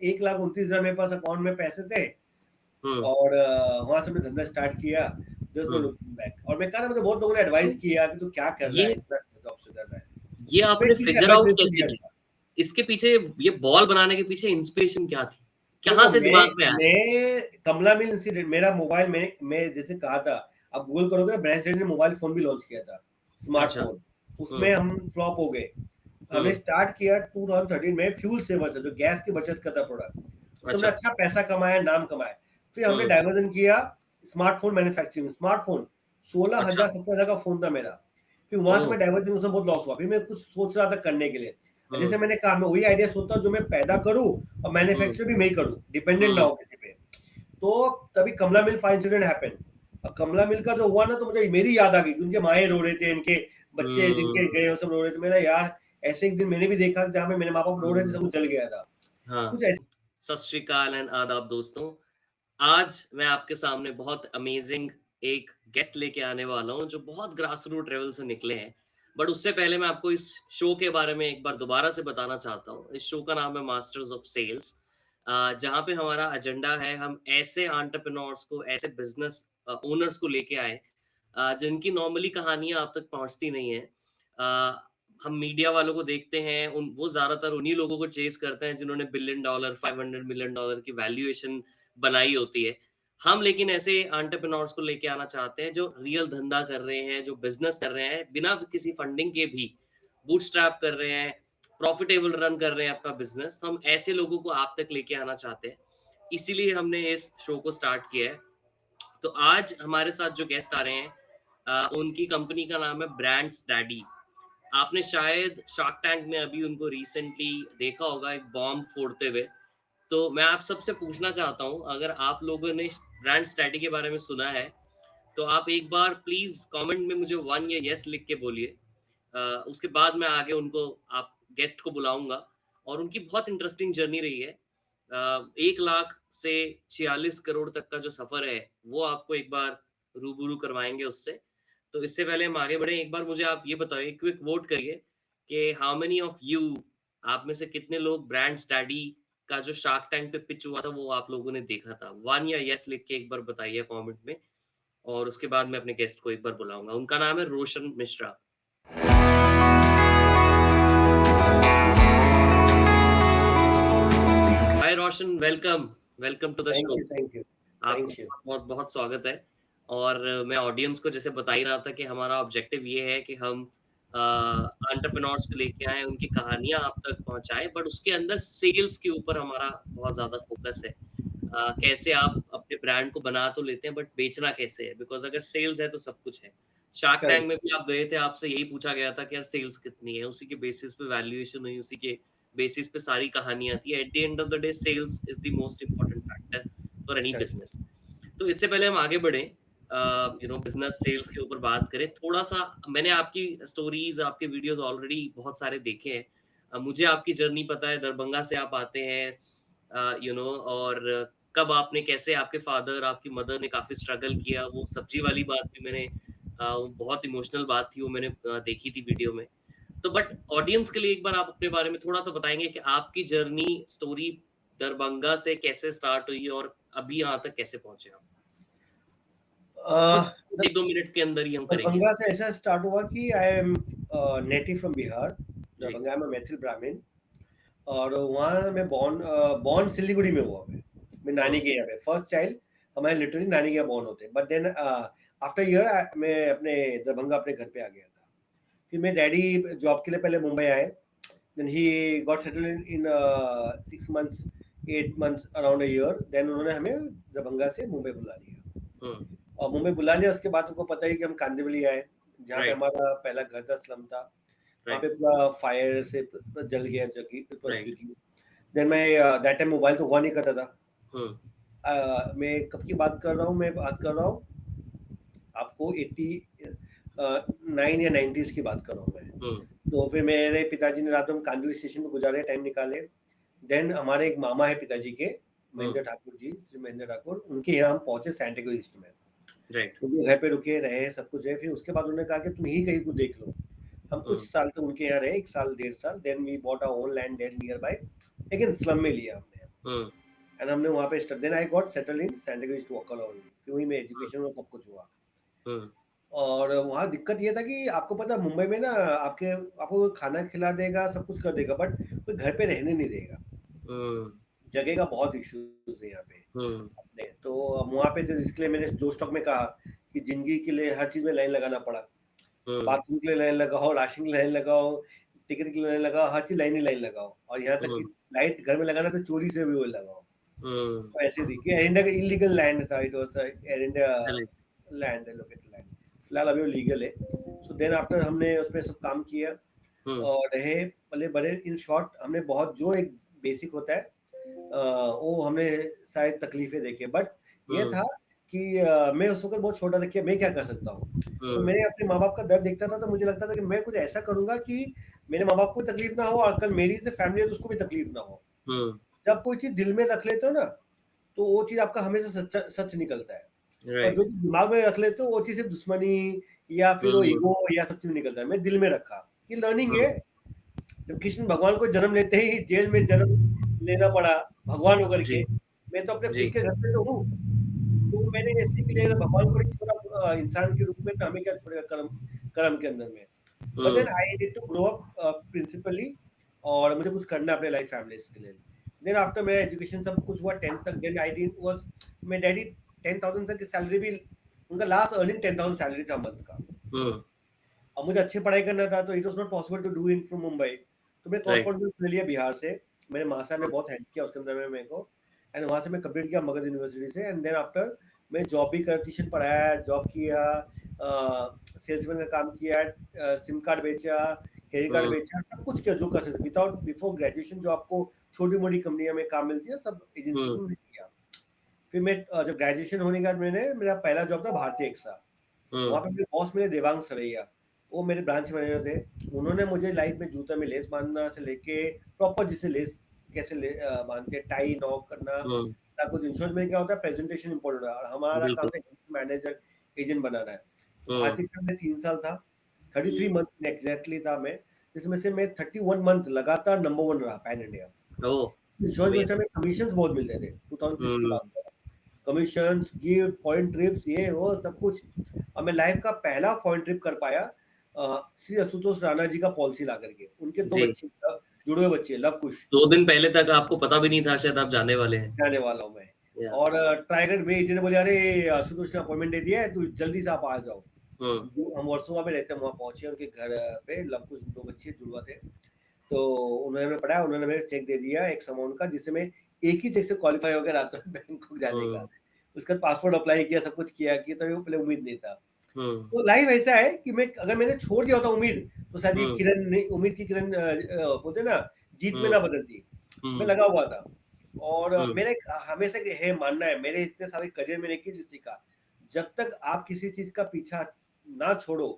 1,29,000 मेरे पास अकाउंट में पैसे थे हम्म, और वहां से मैंने धंधा स्टार्ट किया। There's no looking back। और मैं कहा ना, मुझे बहुत लोगों ने एडवाइस तो किया कि तू क्या कर रहा है, ये इतना जॉब से कर रहा है। ये मैं आपने किसी का फिगर एडवाइस आउट नहीं कैसे लिया किया? था। इसके पीछे, ये बॉल बनाने के पीछे इंस्पिरेशन क्या थी? कहाँ देखो, से दिमाग में आया? मैं कमला मिल इंसिडेंट, मेरा मोबाइल में मैं जैसे कहा था, आप गूगल करोगे, ब्रांड ने मोबाइल फोन भी लॉन्च किया था, अच्छा। स्मार्टफोन। उसमें हम फ्लॉप हो गए। हमने हम्म। स्टार्ट किया 2013 में फ्यूल सेवर से, जो गैस की बचत करता प्रोडक्ट। उससे हमने अच्छा। अच्छा पैसा कमाया, नाम कमाया। फिर हमने हम्म। डाइवर्जन किया स्मार्टफोन मैन्युफैक्चरिंग। स्मार्टफोन अच्छा। 16,000-17,000 का फोन था मेरा। फिर ओ। वहां से मैं डाइवर्जन, उसमें बहुत लॉस हुआ। फिर मैं कुछ सोच रहा था करने के लिए। जैसे हम्म। मैंने कहा, मैं वही आइडिया सोचता हूँ जो मैं पैदा करूँ और हम्म। मैन्युफैक्चर भी मैं ही करूँ, डिपेंडेंट ना हम्म। हो किसी पे। तो तभी कमला मिल फायर इंसिडेंट हैपन। और कमला मिल का जो हुआ ना, तो मुझे मेरी याद आ गई। उनके माए रो रहे थे, इनके बच्चे जिनके हम्म। गए वो सब रो रहे थे। मेरा यार, ऐसे एक दिन मैंने भी देखा जहाँ पे मेरे माँ बाप रो रहे थे, सब हम्म। कुछ जल गया था। हाँ। कुछ ऐसे। सत श्री अकाल एंड आदाब दोस्तों। आज मैं आपके सामने बहुत अमेजिंग एक गेस्ट लेके आने वाला हूँ जो बहुत ग्रास रूट लेवल से निकले हैं। बट उससे पहले मैं आपको इस शो के बारे में एक बार दोबारा से बताना चाहता हूँ। इस शो का नाम है मास्टर्स ऑफ सेल्स, जहाँ पे हमारा एजेंडा है हम ऐसे एंटरप्रेन्योर्स को, ऐसे बिजनेस ओनर्स को लेके आए जिनकी नॉर्मली कहानियां आप तक पहुंचती नहीं है। अ, हम मीडिया वालों को देखते हैं, उन वो ज्यादातर उन्हीं लोगों को चेस करते हैं जिन्होंने बिलियन डॉलर, $500 मिलियन की वैल्यूएशन बनाई होती है। हम लेकिन ऐसे एंटरप्रेन्योर्स को लेके आना चाहते हैं जो रियल धंधा कर रहे हैं, जो बिजनेस कर रहे हैं बिना किसी फंडिंग के भी, बूटस्ट्रैप कर रहे हैं, प्रॉफिटेबल रन कर रहे हैं अपना बिजनेस। तो हम ऐसे लोगों को आप तक लेके आना चाहते हैं, इसीलिए हमने इस शो को स्टार्ट किया है। तो आज हमारे साथ जो गेस्ट आ रहे हैं, उनकी कंपनी का नाम है ब्रांड्स डैडी। आपने शायद शार्क टैंक में अभी उनको रिसेंटली देखा होगा एक बॉम्ब फोड़ते हुए। तो मैं आप सबसे पूछना चाहता हूँ, अगर आप लोगों ने ब्रांड स्ट्रैटेजी के बारे में सुना है तो आप एक बार प्लीज कमेंट में मुझे 1 या यस लिख के बोलिए। उसके बाद मैं आगे उनको, आप गेस्ट को बुलाऊंगा और उनकी बहुत इंटरेस्टिंग जर्नी रही है। 1 लाख से 46 करोड़ तक का जो सफर है वो आपको एक बार रूबरू करवाएंगे उससे। तो इससे पहले हम आगे बढ़े, एक बार मुझे आप ये बताइए, क्विक वोट करिए कि हाउ मेनी ऑफ यू, आप में से कितने लोग ब्रांड स्टडी का जो शार्क टैंक पे पिच हुआ था वो आप लोगों ने देखा था। 1 या यस लिख के एक बार बताइए कमेंट में। और उसके बाद मैं अपने गेस्ट को एक बार बुलाऊंगा। उनका नाम है Roshan Mishra. Hi Roshan, welcome, welcome to the thank show. You, thank you, आपका थैंक यू। बहुत बहुत स्वागत है। और मैं ऑडियंस को जैसे बता ही रहा था कि हमारा ऑब्जेक्टिव ये है कि हम एंटरप्रेन्योर्स को लेके आए, उनकी कहानियां आप तक पहुंचाएं, बट उसके अंदर सेल्स के ऊपर हमारा बहुत ज्यादा फोकस है। कैसे आप अपने ब्रांड को बना तो लेते हैं बट बेचना कैसे है, बिकॉज अगर सेल्स है तो सब कुछ है। Shark tank correct. में भी आप गए थे, आपसे यही पूछा गया था कि यार सेल्स कितनी है, उसी के बेसिस पे वैल्यूएशन हुई, उसी के बेसिस पे सारी कहानियां थी। At the end of the day sales is the most important factor for any correct. Business. तो इससे पहले हम आगे बढ़े, बिजनेस सेल्स के ऊपर बात करें थोड़ा सा। मैंने आपकी स्टोरीज, आपके वीडियोस ऑलरेडी बहुत सारे देखे हैं। मुझे आपकी जर्नी पता है, दरभंगा से आप आते हैं, और कब आपने, कैसे आपके फादर, आपकी मदर ने काफी स्ट्रगल किया। वो सब्जी वाली बात भी मैंने, वो बहुत इमोशनल बात थी, वो मैंने देखी थी वीडियो में। तो बट ऑडियंस के लिए एक बार आप अपने बारे में थोड़ा सा बताएंगे कि आपकी जर्नी स्टोरी दरभंगा से कैसे स्टार्ट हुई और अभी यहाँ तक कैसे पहुंचे आप। कुछ अह, 1-2 मिनट के अंदर ही हम करेंगे दरभंगा इसको। से ऐसा स्टार्ट हुआ कि I am native from Bihar. जी। दरभंगा में मैथिल ब्राह्मण। और वहाँ मैं बॉर्न सिलीगुड़ी में हुआ। मैं नानी हम्म। के यहाँ पे फर्स्ट चाइल्ड। हमारे लिटरली नानी के यहाँ बॉर्न होते, बट देन आफ्टर ईयर मैं अपने दरभंगा अपने घर पे आ गया था। फिर मेरे डैडी जॉब के लिए पहले मुंबई आए। Then he got settled in 6 months, 8 months, around a year. Then उन्होंने हमें दरभंगा से मुंबई बुला लिया। हम्म। और मुंबई बुला लिया, उसके बाद तुमको पता ही कि हम कांदिवली आए, जहाँ पे राइट। हमारा पहला घर था, स्लम था। वहाँ पे राइट। पूरा फायर से पूरा जल गया, राइट। देन मैं दैट टाइम मोबाइल तो हुआ नहीं करता था। हम्म। मैं कब की बात कर रहा हूँ, मैं बात कर रहा हूँ आपको 89 या 90s की बात कर रहा हूँ मैं। हम्म। तो फिर मेरे पिताजी ने रात में कांदिवली स्टेशन पे गुजारे, टाइम निकाले। देन हमारे एक मामा है पिताजी के, महेंद्र ठाकुर जी, श्री महेंद्र ठाकुर, उनके यहाँ हम पहुंचे सैंटियागो ईस्ट में। राइट। उनके घर पे रुके रहे, सब कुछ है। फिर उसके बाद उन्होंने कहा कि तुम ही कहीं को देख लो। हम कुछ हम्म। साल तक उनके यहाँ रहे, 1 साल 1.5 साल। Then we bought our own land there nearby, लेकिन स्लम में लिया हमने। हुँ, एंड हमने वहाँ पे then I got settled in San Diego east वाकल ओनली, फिर वहीं में हुँ, एजुकेशन और सब कुछ हुआ। हुँ, और वहाँ दिक्कत ये था कि आपको पता है मुंबई में ना आपको खाना खिला देगा, सब कुछ कर देगा, बट कोई घर पे रहने नहीं देगा। हुँ, जगह का बहुत इश्यूज़ है यहाँ पे हुँ, अपने। तो अब वहाँ पे तो इसके लिए मैंने जो स्टॉक में कहा कि ज़िंदगी के लिए हर चीज़ में लाइन लगाना पड़ा। हुँ, बाथरूम के लिए लाइन लगाओ, राशन की लाइन लगाओ, टिकट की लाइन लगाओ, हर चीज़ लाइन ही लाइन लगाओ, और यहाँ तक हुँ, कि लाइट घर में लगाना तो चोरी से भी वो लगाओ। हुँ, तो ऐसे थी कि एरिंडा का इल्लीगल लैंड था, इट वाज़ एरिंडा करेक्ट, लैंड, लोकेटेड लैंड। फिलहाल अभी वो लीगल है। सो देन आफ्टर हमने उसपे सब काम किया हुँ, और रहे पले बड़े। इन शॉर्ट हमने बहुत जो एक बेसिक होता है वो हमने शायद तकलीफ़ें देखी, बट ये हुँ, था कि मैं उस वक़्त बहुत छोटा था कि मैं क्या कर सकता हूँ। तो हुँ, मैं अपने माँ-बाप का दर्द देखता था, तो मुझे लगता था कि मैं कुछ ऐसा करूँगा कि मेरे माँ-बाप को भी तकलीफ़ ना हो और कल मेरी जो फैमिली है तो उसको भी तकलीफ़ ना हो। हुँ, जब कोई चीज़ दिल में रख लेते हो ना, तो वो चीज़ आपका हमेशा सच्चा सच निकलता है। और जो राइट, चीज़ दिमाग में रख लेते हो वो चीज़ सिर्फ़ दुश्मनी या फिर वो हुँ, ईगो या सब चीज़ में निकलता है। मैं दिल में रखा, ये लर्निंग हुँ, है। जब कृष्ण भगवान को जन्म लेते ही जेल में जन्म लेना पड़ा, भगवान होकर जी, के, मैं तो अपने खुद जी, के घर पे तो हूँ। तो मैंने ये सीख लिया अगर भगवान को नहीं छोड़ा इंसान के रूप में, तो हमें क्या छोड़ेगा कर्म कर्म के अंदर में। But then hmm, I need to grow up principally, और मुझे कुछ करना है अपने लाइफ फैमिलीज़ के लिए। देन आफ्टर मेरा एजुकेशन सब कुछ हुआ 10th तक, देन आई डिड वाज़ मेरे डैडी 10,000 तक की सैलरी भी, उनका लास्ट अर्निंग 10,000 सैलरी था मंथ का। हुँ, अब मुझे अच्छी पढ़ाई करना था, तो it was not possible to do in from Mumbai. तो मैं राइट, कॉरेस्पॉन्डेंस ले लिया बिहार से। मेरे मासा ने हुँ, बहुत हेल्प किया उसके अंदर में मेरे को, एंड वहाँ से मैं कंप्लीट किया मगध यूनिवर्सिटी से। एंड देन आफ्टर मैं जॉब भी कर ट्यूशन पढ़ाया, जॉब किया, सेल्समैन का काम किया, सिम कार्ड बेचा, क्रेडिट कार्ड हुँ, बेचा, सब कुछ किया जो कर सकते विदाउट बिफोर ग्रेजुएशन। जो आपको छोटी-मोटी कंपनियों में काम मिलती है, सब एजेंसीज़ हुँ, में भी किया। फिर मैं जब ग्रेजुएशन होने के बाद मैंने मेरा पहला जॉब था भारतीय एक्सा। वहाँ हुँ, पे मेरे बॉस मेरे देवांग सरैया, वो मेरे ब्रांच मैनेजर थे। उन्होंने मुझे लाइफ में जूते में लेस बाँधना से लेके प्रॉपर जिसे लेस कैसे बाँधते हैं, टाई नॉक करना, हुँ, सब कुछ। इंश्योरेंस में क्या होता है, प्रेजेंटेशन इम्पोर्टेंट है और हमारा बिल्कुल, काम था मैनेजर, एजेंट बनाना है। तो हुँ, भारतीय में 3 साल था, 33 मंथ एग्ज़ैक्टली था मैं, जिसमें से मैं 31 मंथ लगातार नंबर 1 रहा पैन इंडिया। ओह! इंश्योरेंस में से अमेज़िंग, हमें कमीशंस बहुत मिलते थे, 2006 की हुँ, बात कर रहा हूँ। कमीशंस, गिफ्ट, फॉरेन ट्रिप्स, ये वो सब कुछ। और मैं लाइफ का पहला फॉरेन ट्रिप कर पाया श्री आशुतोष राणा जी का पॉलिसी ला करके। उनके 2 जी, बच्चे जुड़वे बच्चे लव कुश, 2 दिन पहले तक आपको पता भी नहीं था शायद आप जाने वाले हैं। जाने वाला हूँ मैं। या और टाइगर वे एजेंट ने बोले, "अरे आशुतोष ने अपॉइंटमेंट दे दिया है, तू जल्दी से आप आ जाओ।" हुँ, जो हम वर्सोवा में रहते हैं, वहाँ पहुँचे उनके घर पे। लव कुश 2 बच्चे जुड़वा थे। तो उन्होंने पढ़ाया, उन्होंने मेरे चेक दे दिया एक्स अमाउंट का, जिससे मैं एक ही चेक से क्वालीफाई हो गया रातों में बैंकॉक जाने का। हुँ, उसके बाद पासपोर्ट अप्लाई किया, सब कुछ किया कि तभी वो पहले उम्मीद नहीं था। हुँ, तो लाइफ ऐसा है कि मैं अगर मैंने छोड़ दिया होता उम्मीद, तो शायद ये हुँ, किरण नहीं, उम्मीद की किरण बोलते हैं ना, जीत में हुँ, ना बदलती। मैं हुँ, लगा हुआ था। और हुँ, मेरा एक हमेशा के है मानना है, मेरे इतने सारे करियर में एक ही चीज़ सीखा, जब तक आप किसी चीज़ का पीछा ना छोड़ो,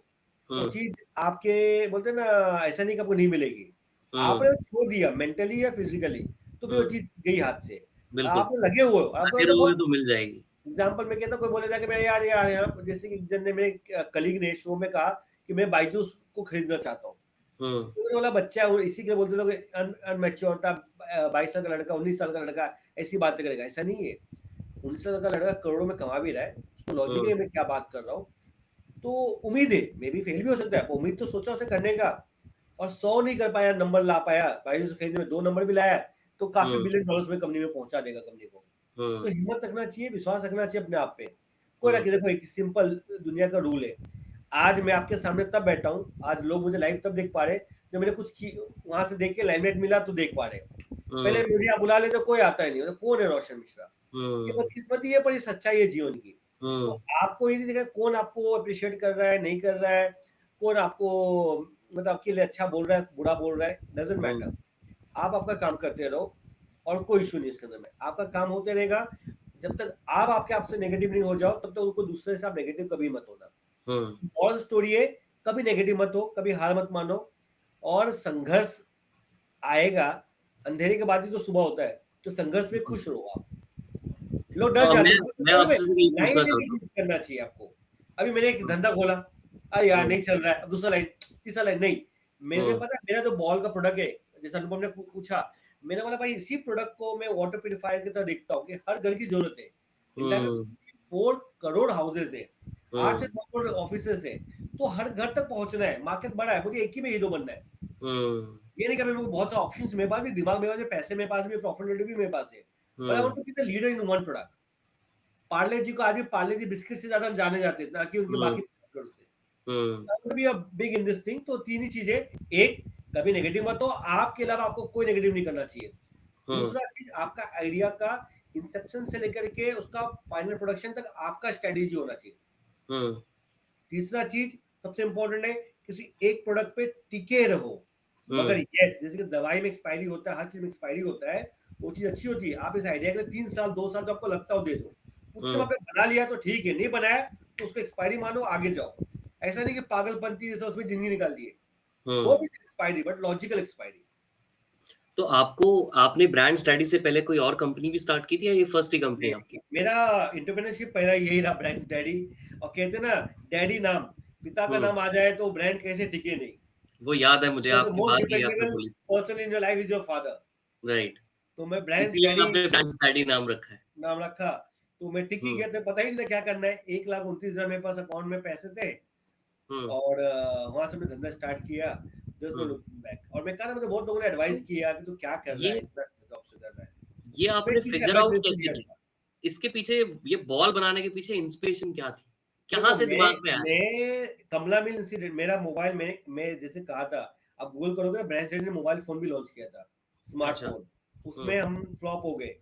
वो हुँ, चीज़ आपके बोलते हैं ना, ऐसा नहीं कि आपको नहीं मिलेगी। हुँ, आपने छोड़ दिया मेंटली या फिज़िकली, तो फिर वो हुँ, चीज़ गई हाथ से। बिल्कुल, आप लगे हुए हो, आपको लगे तो रहोगे बहुत तो मिल जाएगी। एग्ज़ाम्पल मैं कहता हूँ, कोई बोलेगा कि मैं यार यार यार जैसे कि एक जन ने मेरे कलीग ने शो में कहा कि मैं बायजूस को खरीदना चाहता हूँ। हुँ, तो मैंने बोला बच्चा है, वो इसी के लिए बोलते लोग अनमैच्योर था। 22 साल का लड़का, 19 साल का लड़का ऐसी बातें करेगा, ऐसा नहीं है। 19 साल का लड़का करोड़ों में कमा भी रहा है, उसको लॉजिक हुँ, है मैं क्या बात कर रहा हूँ। तो उम्मीद है, मे बी फेल भी हो सकता है, उम्मीद तो सोचा उसे करने का, और 100 नहीं कर पाया, नंबर ला पाया, बायजूस खरीदने में 2 नंबर भी लाया, तो काफ़ी हुँ, बिलियन डॉलर्स में कंपनी में पहुँचा देगा कंपनी को। तो हुँ, हिम्मत रखना चाहिए, विश्वास रखना चाहिए अपने आप पे। कोई ना हुँ, कि देखो एक सिंपल दुनिया का रूल है। आज मैं आपके सामने तब बैठा हूँ, आज लोग मुझे लाइव तब देख पा रहे हैं, जब मैंने कुछ की वहाँ से देख के लाइमलाइट मिला तो देख पा रहे हैं। पहले हुँ, मुझे आप बुला लेते, कोई आता ही नहीं, मतलब कौन है रोशन मिश्रा? ये हुँ, बदकिस्मती है, पर ये सच्चाई है जीवन की। तो हुँ, आपको ये नहीं देखा कौन आपको एप्रिशिएट कर रहा है, नहीं कर रहा है, कौन आपको मतलब आपके लिए अच्छा बोल रहा है, बुरा बोल रहा है, डज़न्ट हुँ, मैटर। आप आपका काम करते रहो और कोई इश्यू नहीं इसके अंदर में। आपका काम होते रहेगा, जब तक आप आपके आप से नेगेटिव नहीं हो जाओ, तब तक उनको दूसरे से आप नेगेटिव कभी मत होना। हुँ, मोरल स्टोरी है, कभी नेगेटिव मत हो, कभी हार मत मानो, और संघर्ष आएगा, अंधेरे के बाद ही तो सुबह होता है, तो संघर्ष में हुँ। खुश रहो आप। लोग डर जाते हैं, मैं मतलब आपसे सिर्फ यही पूछना लाइन नहीं चाहता हूँ। चेंज करना चाहिए आपको। अभी मैंने एक धंधा खोला, अरे यार हुँ, नहीं चल रहा है, अब दूसरा लाइन, तीसरा लाइन नहीं। मेरे हुँ, पता है मेरा जो बॉल का प्रोडक्ट है, जैसे अनुपम ने पूछा, मैंने बोला भाई इसी प्रोडक्ट को मैं वाटर प्यूरिफायर की तरह देखता हूँ कि हर घर की जरूरत है। इंडिया में हुँ, 4 करोड़ हाउसेज है, 8 से हुँ, 9 करोड़ ऑफिसेज है, तो हर घर तक पहुंचना है, मार्केट बड़ा है, मुझे एक ही में हीरो बनना है। हुँ, ये नहीं कि मेरे को बहुत सारे ऑप्शंस मेरे पास भी, दिमाग मेरे पास है, पैसे मेरे पास भी, प्रॉफिटेबिलिटी भी मेरे पास है, बट आई वांट हुँ, to be the leader in one product. Parle G को आज भी पार्ले जी बिस्किट से ज्यादा जाने जाते हैं, ना कि उनके हुँ, बाकी प्रोडक्ट से। हुँ, be a big in this thing. तो तीन ही चीजें, एक, कभी नेगेटिव मत हो, आपके अलावा आपको कोई नेगेटिव नहीं करना चाहिए। हुँ, दूसरा चीज, आपका आइडिया का इंसेप्शन से लेकर के उसका फाइनल प्रोडक्शन तक आपका स्ट्रेटेजी होना चाहिए। हुँ, तीसरा चीज सबसे इंपॉर्टेंट है, किसी एक प्रोडक्ट पे टिके रहो। मगर हुँ, यस, जैसे कि दवाई में एक्सपायरी होता है, हर चीज में एक्सपायरी होता है, वो चीज अच्छी होती है। आप इस आइडिया के लिए 3 साल 2 साल जो आपको लगता हो दे दो, उतने में हुँ, आपने बना लिया तो ठीक है, नहीं बनाया तो उसको एक्सपायरी मानो, आगे जाओ। ऐसा नहीं कि पागलपंती जैसा उसमें जिंदगी निकाल दी है, वो हुँ। भी एक्सपायरी बट लॉजिकल एक्सपायरी। तो आपने ब्रांड स्टडी से पहले कोई और कंपनी भी स्टार्ट की थी या ये फर्स्ट ही कंपनी है आपकी? मेरा एंटरप्रेन्योरशिप पहला यही रहा, ब्रांड डैडी। और कहते हैं ना, डैडी नाम, पिता का हुँ, नाम आ जाए तो ब्रांड कैसे टिके नहीं। वो याद है मुझे द आपकी मोस्ट बात ये आपने डिपेंडेबल बोली, person in your life is your father. Right. तो मैं ब्रांड इसीलिए डैडी आपने ब्रांड स्टडी नाम रखा है। नाम रखा। तो मैं टिक ही हुँ, गया, तो पता ही नहीं था क्या करना है। 1,29,000 मेरे पास अकाउंट में पैसे थे, हुँ, और वहां से मैंने धंधा स्टार्ट किया। जस्ट नो हुँ। Looking back. और मैं कहा ना, मुझे बहुत लोगों ने तो एडवाइस किया कि तू क्या कर रहा है, ये इतना जॉब से कर रहा है। ये मैं आपने किसी फिगर एडवाइस आउट नहीं कैसे लिया की? था। इसके पीछे ये बॉल बनाने के पीछे इंस्पिरेशन क्या थी? कहाँ देखो, से मैं दिमाग में आया? मैं कमला मिल इंसिडेंट, मेरा मोबाइल में मैं जैसे कहा था, आप गूगल करोगे, ब्रांड ने मोबाइल फोन भी लॉन्च किया था, अच्छा। स्मार्टफोन। हुँ, उसमें हम फ्लॉप हो गए।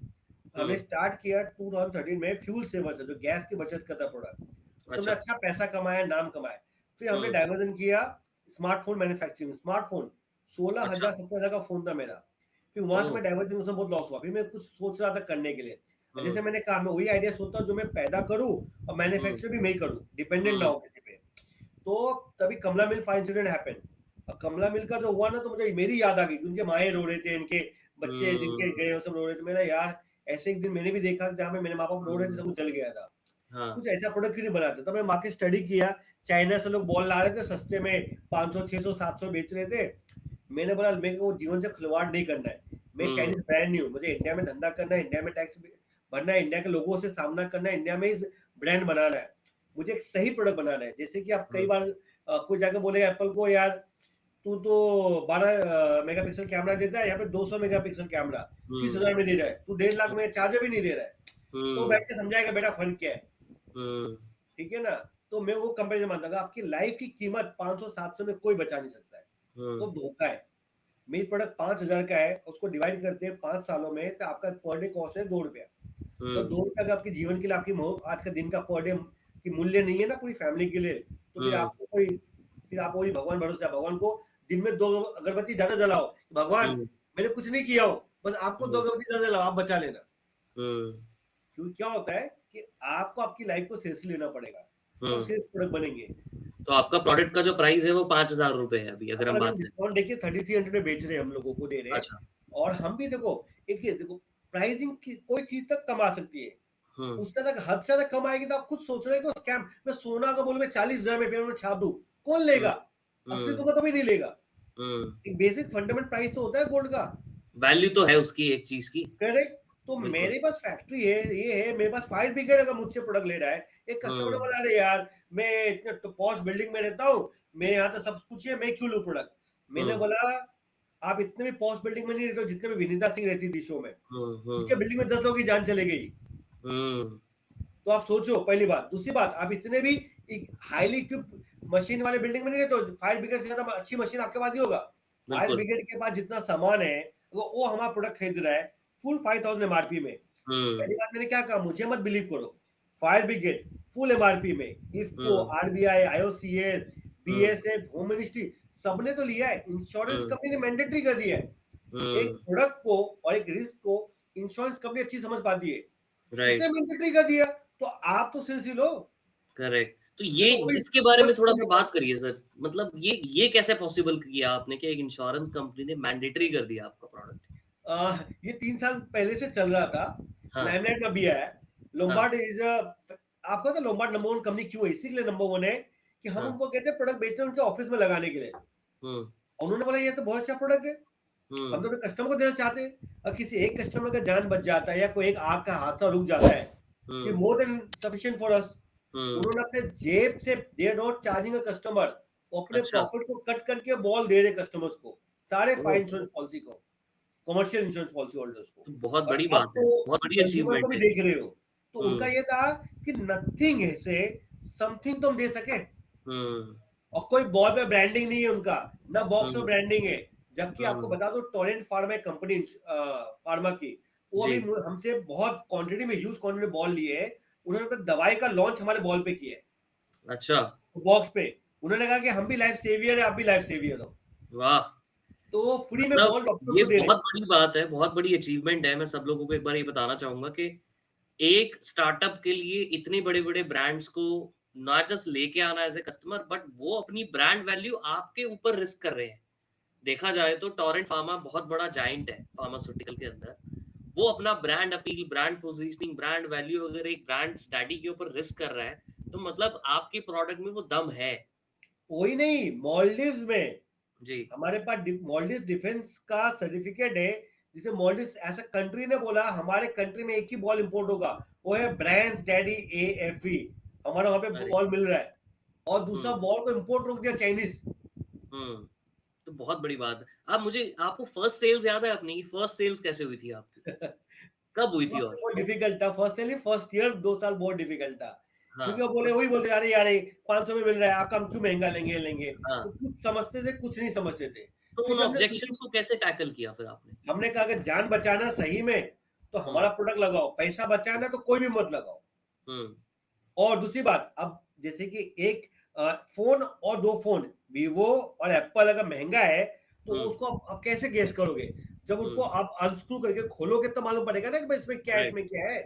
हमने हुँ, स्टार्ट किया 2013 में फ्यूल सेवर से, जो गैस की बचत करता प्रोडक्ट। उससे हमने अच्छा। अच्छा पैसा कमाया, नाम कमाया। फिर हमने हुँ, डाइवर्जन किया स्मार्टफोन मैन्युफैक्चरिंग। स्मार्टफोन सोलह अच्छा। हजार 17,000 का फोन था मेरा। फिर वहां से ओह! मैं डाइवर्जन, उसमें बहुत लॉस हुआ। फिर मैं कुछ सोच रहा था करने के लिए। हुँ, जैसे मैंने कहा, मैं वही आइडिया सोचता हूँ जो मैं पैदा करूँ, और हुँ, मैन्युफैक्चर भी मैं ही करूँ, डिपेंडेंट ना हुँ, हो किसी पे। तो तभी कमला मिल फायर इंसिडेंट हैपन। और कमला मिल का जो हुआ ना, तो मुझे मेरी याद आ गई कि उनके माए रो रहे थे, इनके बच्चे जिनके हुँ, गए वो सब रो रहे थे। मेरा यार, ऐसे एक दिन मैंने भी देखा जहाँ पे मेरे माँ बाप रो रहे थे, हुँ, सब कुछ जल गया था। हाँ। कुछ ऐसा प्रोडक्ट क्यों नहीं बनाते? तो मैं मार्केट स्टडी किया। चाइना से लोग बॉल ला रहे थे सस्ते में, 500 600 700 बेच रहे थे। मैंने बोला मेरे को जीवन से खिलवाड़ नहीं करना है। मैं हुँ, चाइनीज ब्रांड नहीं हूँ, मुझे इंडिया में धंधा करना है, इंडिया में टैक्स भरना है, इंडिया के लोगों से सामना करना है, इंडिया में इस ब्रांड बनाना है। मुझे एक सही प्रोडक्ट बनाना है। जैसे कि आप कई हुँ, बार कोई जाके बोलेगा एप्पल को, यार तू तो 12 मेगापिक्सल कैमरा देता है, यहाँ पे 200 मेगापिक्सल कैमरा हुँ, 30,000 में दे रहा है, तू 1.5 लाख हुँ, में चार्जर भी नहीं दे रहा है। तो हुँ, बैठ के समझाएगा बेटा फर्क क्या है। हुँ, ठीक है ना? तो मैं वो कंपैरिजन मानता हूँ, आपकी लाइफ की कीमत 500-700 में कोई बचा नहीं सकता है। वो हुँ, धोखा है। मेरी प्रोडक्ट 5,000 का है, उसको डिवाइड करते हैं 5 सालों में, तो आपका पर डे कॉस्ट है ₹2। तो हुँ, ₹2 अगर आपके जीवन के लिए, आपकी आज का दिन का पर डे की मूल्य नहीं है ना पूरी फैमिली के लिए, तो हुँ, फिर आप वही भगवान भरोसे हैं। भगवान को दिन में 2 अगरबत्ती ज़्यादा जलाओ। भगवान, हुँ, मैंने कुछ नहीं किया हो, बस आपको 2 हुँ, अगरबत्ती ज़्यादा जलाओ, आप बचा लेना। हुँ, क्योंकि क्या होता है कि आपको आपकी लाइफ को सीरियसली लेना पड़ेगा, तब हुँ। सीरियस प्रोडक्ट बनेंगे। तो आपका प्रोडक्ट का जो प्राइस है वो ₹5000 है अभी अगर और हम अभी बात हम करें। डिस्काउंट देखिए 3300 में बेच रहे हैं, हम लोगों को दे रहे हैं। अच्छा। और हम भी देखो, एक ये देखो, प्राइसिंग की कोई चीज तक कमा सकती है। हुँ, उससे तक हद से ज्यादा कम आएगी तो आप खुद सोच रहे हो कि स्कैम। मैं सोना का बोल, मैं 40,000 में पेमेंट में छाप दूं, कौन हुँ, लेगा? असली हुँ, दूंगा, कभी नहीं लेगा। हुँ। एक बेसिक फंडामेंटल प्राइस तो होता है गोल्ड का। वैल्यू तो है उसकी एक चीज़ की। करेक्ट। तो बिल्कुल। मेरे पास फैक्ट्री है, ये है, मेरे पास फायर ब्रिगेड अगर मुझसे प्रोडक्ट ले रहा है। एक कस्टमर ने हुँ, बोला, अरे यार, मैं इतने तो पॉश बिल्डिंग में रहता हूँ, मैं यहाँ तो सब कुछ है, मैं क्यों लूँ प्रोडक्ट? मैंने हुँ, बोला, आप इतने भी पॉश बिल्डिंग में नहीं रहते हो जितने में विनीता सिंह रहती थी शो में। हुँ, उसके हुँ, बिल्डिंग में 10 लोगों की जान चली गई। हुँ, तो आप सोचो, पहली बात। दूसरी बात, आप इतने भी हाईली इक्विप्ड मशीन वाले बिल्डिंग में नहीं रहते हो। फायर ब्रिगेड से ज्यादा अच्छी मशीन आपके पास ही होगा। फायर बिल्कुल। ब्रिगेड के पास जितना सामान है, वो हमारा प्रोडक्ट खरीद रहा है फुल 5,000 एमआरपी में। हुँ, पहली बात मैंने क्या कहा, मुझे मत बिलीव करो। फायर ब्रिगेड फुल एमआरपी में, इफको, हुँ, आरबीआई, आईओसीएल, हुँ, बीएसएफ, होम मिनिस्ट्री, सबने तो लिया है। इंश्योरेंस हुँ, कंपनी ने मैंडेटरी कर दिया है। एक हुँ, प्रोडक्ट को और एक रिस्क को इंश्योरेंस कंपनी अच्छी समझ पाती है, उसने राइट, मैंडेटरी कर दिया। तो आप तो सिलसिलो लो। करेक्ट। तो ये देखो वो भी इसके बारे में थोड़ा-सा देखो, बात करिए सर। मतलब ये कैसे पॉसिबल किया आपने कि एक इंश्योरेंस कंपनी ने मैंडेटरी कर दिया आपका प्रोडक्ट? ये 3 साल पहले से चल रहा था। हाँ, लाइमलाइट में भी आया है। हाँ, लोम्बार्ड इज आपको पता है लोम्बार्ड नंबर वन कंपनी क्यों है? इसी के लिए नंबर वन है कि हम हाँ, उनको कहते हैं प्रोडक्ट बेच रहे हैं उनके ऑफिस में लगाने के लिए। हुँ, और उन्होंने बोला ये तो बहुत अच्छा प्रोडक्ट है। हम तो हुँ, अपने कस्टमर को देना चाहते हैं। और किसी एक कस्टमर का जान बच जाता है या कोई एक आग का हादसा रुक जाता है, ये हुँ, more than sufficient for us. हुँ, उन्होंने अपने जेब से, they are not charging a customer, वो अपने अच्छा, प्रॉफिट को कट करके बॉल दे रहे कस्टमर्स को, सारे फायर ओह! इंश्योरेंस पॉलिसी को, कमर्शियल इंश्योरेंस पॉलिसी होल्डर्स को। तो बहुत और बड़ी अब बात है, तो बहुत बड़ी कंज्यूमर को अचीवमेंट भी है। देख रहे हो, तो उनका हुँ, ये था कि नथिंग है से समथिंग तो हम दे सके। हुँ, और कोई बॉल पे ब्रांडिंग नहीं है उनका, ना बॉक्स में हुँ, ब्रांडिंग है। जबकि आपको हुँ, बता दो, टोरेंट फार्मा एक कंपनी फार्मा की, वो जी, अभी हमसे बहुत क्वांटिटी में, ह्यूज क्वांटिटी में बॉल लिए है। उन्होंने अपने दवाई का लॉन्च हमारे बॉल पे किया है, अच्छा, बॉक्स पे। उन्होंने कहा कि हम भी लाइफ सेवियर है, आप भी लाइफ सेवियर हो। वाह! तो वो फ्री में मतलब बॉल डॉक्टर्स ये को दे रहे बहुत हैं। बड़ी बात है, बहुत बड़ी अचीवमेंट है। मैं सब लोगों को एक बार ये बताना चाहूँगा कि एक स्टार्टअप के लिए इतने बड़े-बड़े ब्रांड्स को ना जस्ट लेके आना एज़ अ कस्टमर बट वो अपनी ब्रांड वैल्यू आपके ऊपर रिस्क कर रहे हैं। देखा जाए तो टोरेंट फार्मा बहुत बड़ा जायंट है फार्मास्यूटिकल के अंदर। वो अपना brand appeal, brand positioning, brand value अगर एक ब्रांड स्टडी के ऊपर रिस्क कर रहा है, तो मतलब आपके प्रोडक्ट में वो दम है। वही नहीं, मालदीव्स में जी। हमारे पास मालदीव डिफेंस का सर्टिफिकेट है, जिसे मालदीव एज अ कंट्री ने बोला हमारे कंट्री में एक ही बॉल इंपोर्ट होगा, वो है ब्रांड्स डैडी AFE। हमारा वहां पे अरे! बॉल मिल रहा है, और दूसरा हुँ, बॉल को इंपोर्ट रोक दिया चाइनीज। हुँ। तो बहुत बड़ी बात है। आप मुझे आपको फर्स्ट सेल्स याद है अपनी? फर्स्ट सेल्स कैसे हुई थी आपकी? कब हुई थी और? बहुत डिफिकल्ट था, फर्स्ट से फर्स्ट ईयर 2 साल बहुत डिफिकल्ट था। क्योंकि हाँ, वो बोले, वही बोलते अरे यार 500 में मिल रहा है, आपका हम क्यों महंगा लेंगे लेंगे। हाँ। तो कुछ समझते थे, कुछ नहीं समझते थे। तो फिर उन जब ऑब्जेक्शंस को कैसे टैकल किया फिर आपने? हमने कहा अगर जान बचाना सही में, तो हुँ, हमारा प्रोडक्ट लगाओ, पैसा बचाना तो कोई भी मत लगाओ। हुँ, और दूसरी बात, अब जैसे कि एक फ़ोन और 2 फ़ोन, वीवो और एप्पल अगर महँगा है, तो हुँ, उसको आप कैसे गेस करोगे? जब उसको हुँ। आप अनस्क्रू करके खोलोगे तो मालूम पड़ेगा ना कि भाई इसमें क्या है, राइट, इसमें क्या है?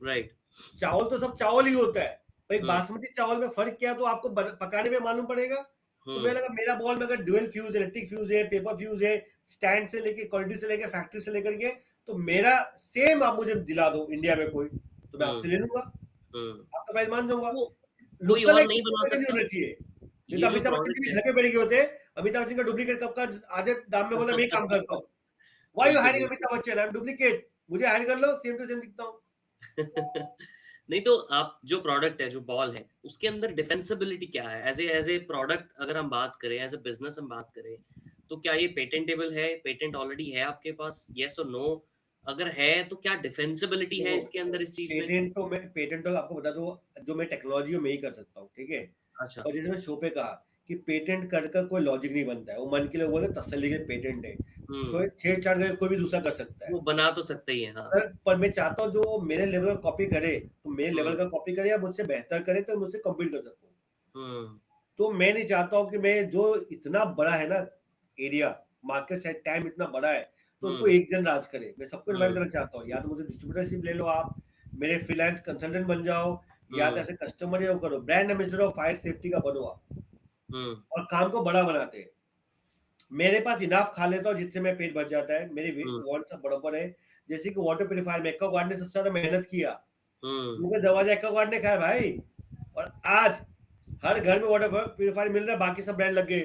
राइट। चावल तो सब चावल ही होता है। तो एक हुँ, बासमती चावल में फ़र्क क्या है, तो आपको पकाने में मालूम पड़ेगा। तो मुझे हुँ, लगा मेरा बॉल में अगर ड्यूल फ्यूज़, इलेक्ट्रिक फ्यूज़ है, पेपर फ्यूज़ है, स्टैंड से लेके, क्वालिटी से लेके, फैक्ट्री से लेकर के, तो मेरा सेम आप मुझे दिला दो इंडिया में कोई, तो मैं आपसे हुँ, ले लूँगा। हुँ। आपका प्राइस मान जाऊँगा। वो कोई लुक और अलाइक नहीं बना नहीं सकता? होना चाहिए। नहीं तो ये जो अमिताभ बच्चन प्रोडक्ट के भी है घर पे बैठ गए होते। अमिताभ बच्चन का डुप्लीकेट कब का आधे दाम में बोला मैं ही काम करता हूँ। व्हाई यू बिल्कुल, हायरिंग बिल्कुल। Amitabh Bachchan? I am duplicate. मुझे हायर कर लो, सेम टू सेम दिखता हूँ। नहीं तो आप जो प्रोडक्ट है, जो बॉल है, उसके अंदर डिफेंसिबिलिटी क्या है? एज़ ए प्रोडक्ट अगर हम बात करें, एज़ अ बिज़नेस हम बात करें, तो क्या ये पेटेंटेबल है? पेटेंट ऑलरेडी है आपके पास? येस और नो? अगर है, तो क्या डिफेंसिबिलिटी है देखो, इसके अंदर इस चीज़ में? पेटेंट तो आपको बता दूँ, जो मैं टेक्नोलॉजी हूँ मैं ही कर सकता हूँ, ठीक है? अच्छा। और जैसे मैं शो पे कहा कि पेटेंट कर कोई लॉजिक नहीं बनता है। वो मन के लिए बोले तसल्ली के पेटेंट है। हुँ, छेड़छाड़ करके कोई भी दूसरा कर सकता है। वो बना तो सकते ही हैं, हाँ। पर मैं चाहता हूँ जो मेरे लेवल का कॉपी करे, तो मेरे लेवल हुँ, का कॉपी करे या मुझसे बेहतर करे, तो मुझसे कम्पीट कर सकूँ। हुँ, तो मैं नहीं चाहता हूँ कि मैं, जो इतना बड़ा है ना एरिया, मार्केट साइड टाइम इतना बड़ा है, तो उनको हुँ, एक जन राज करे। मैं सबको इन्वाइट हुँ, करना चाहता हूँ। या तो मुझे डिस्ट्रीब्यूटरशिप ले लो आप, मेरे फ्रीलांस कंसल्टेंट बन जाओ, या तो हुँ, ऐसे कस्टमर ही वो करो। Brand ambassador of fire safety का बनो आप, हुँ, और काम को बड़ा बनाते हैं। मेरे पास इनफ खा लेता हूँ जिससे मैं पेट भर जाता है। मेरी हुँ, वांट सब बराबर है। जैसे कि वाटर प्यूरीफायर में एक्वागार्ड ने सबसे ज़्यादा मेहनत किया। हुँ, मुकेश दरवाजा एक्वागार्ड ने खाया भाई। और आज हर घर में वाटर प्यूरीफायर मिल रहा है, बाकी सब ब्रांड लग गए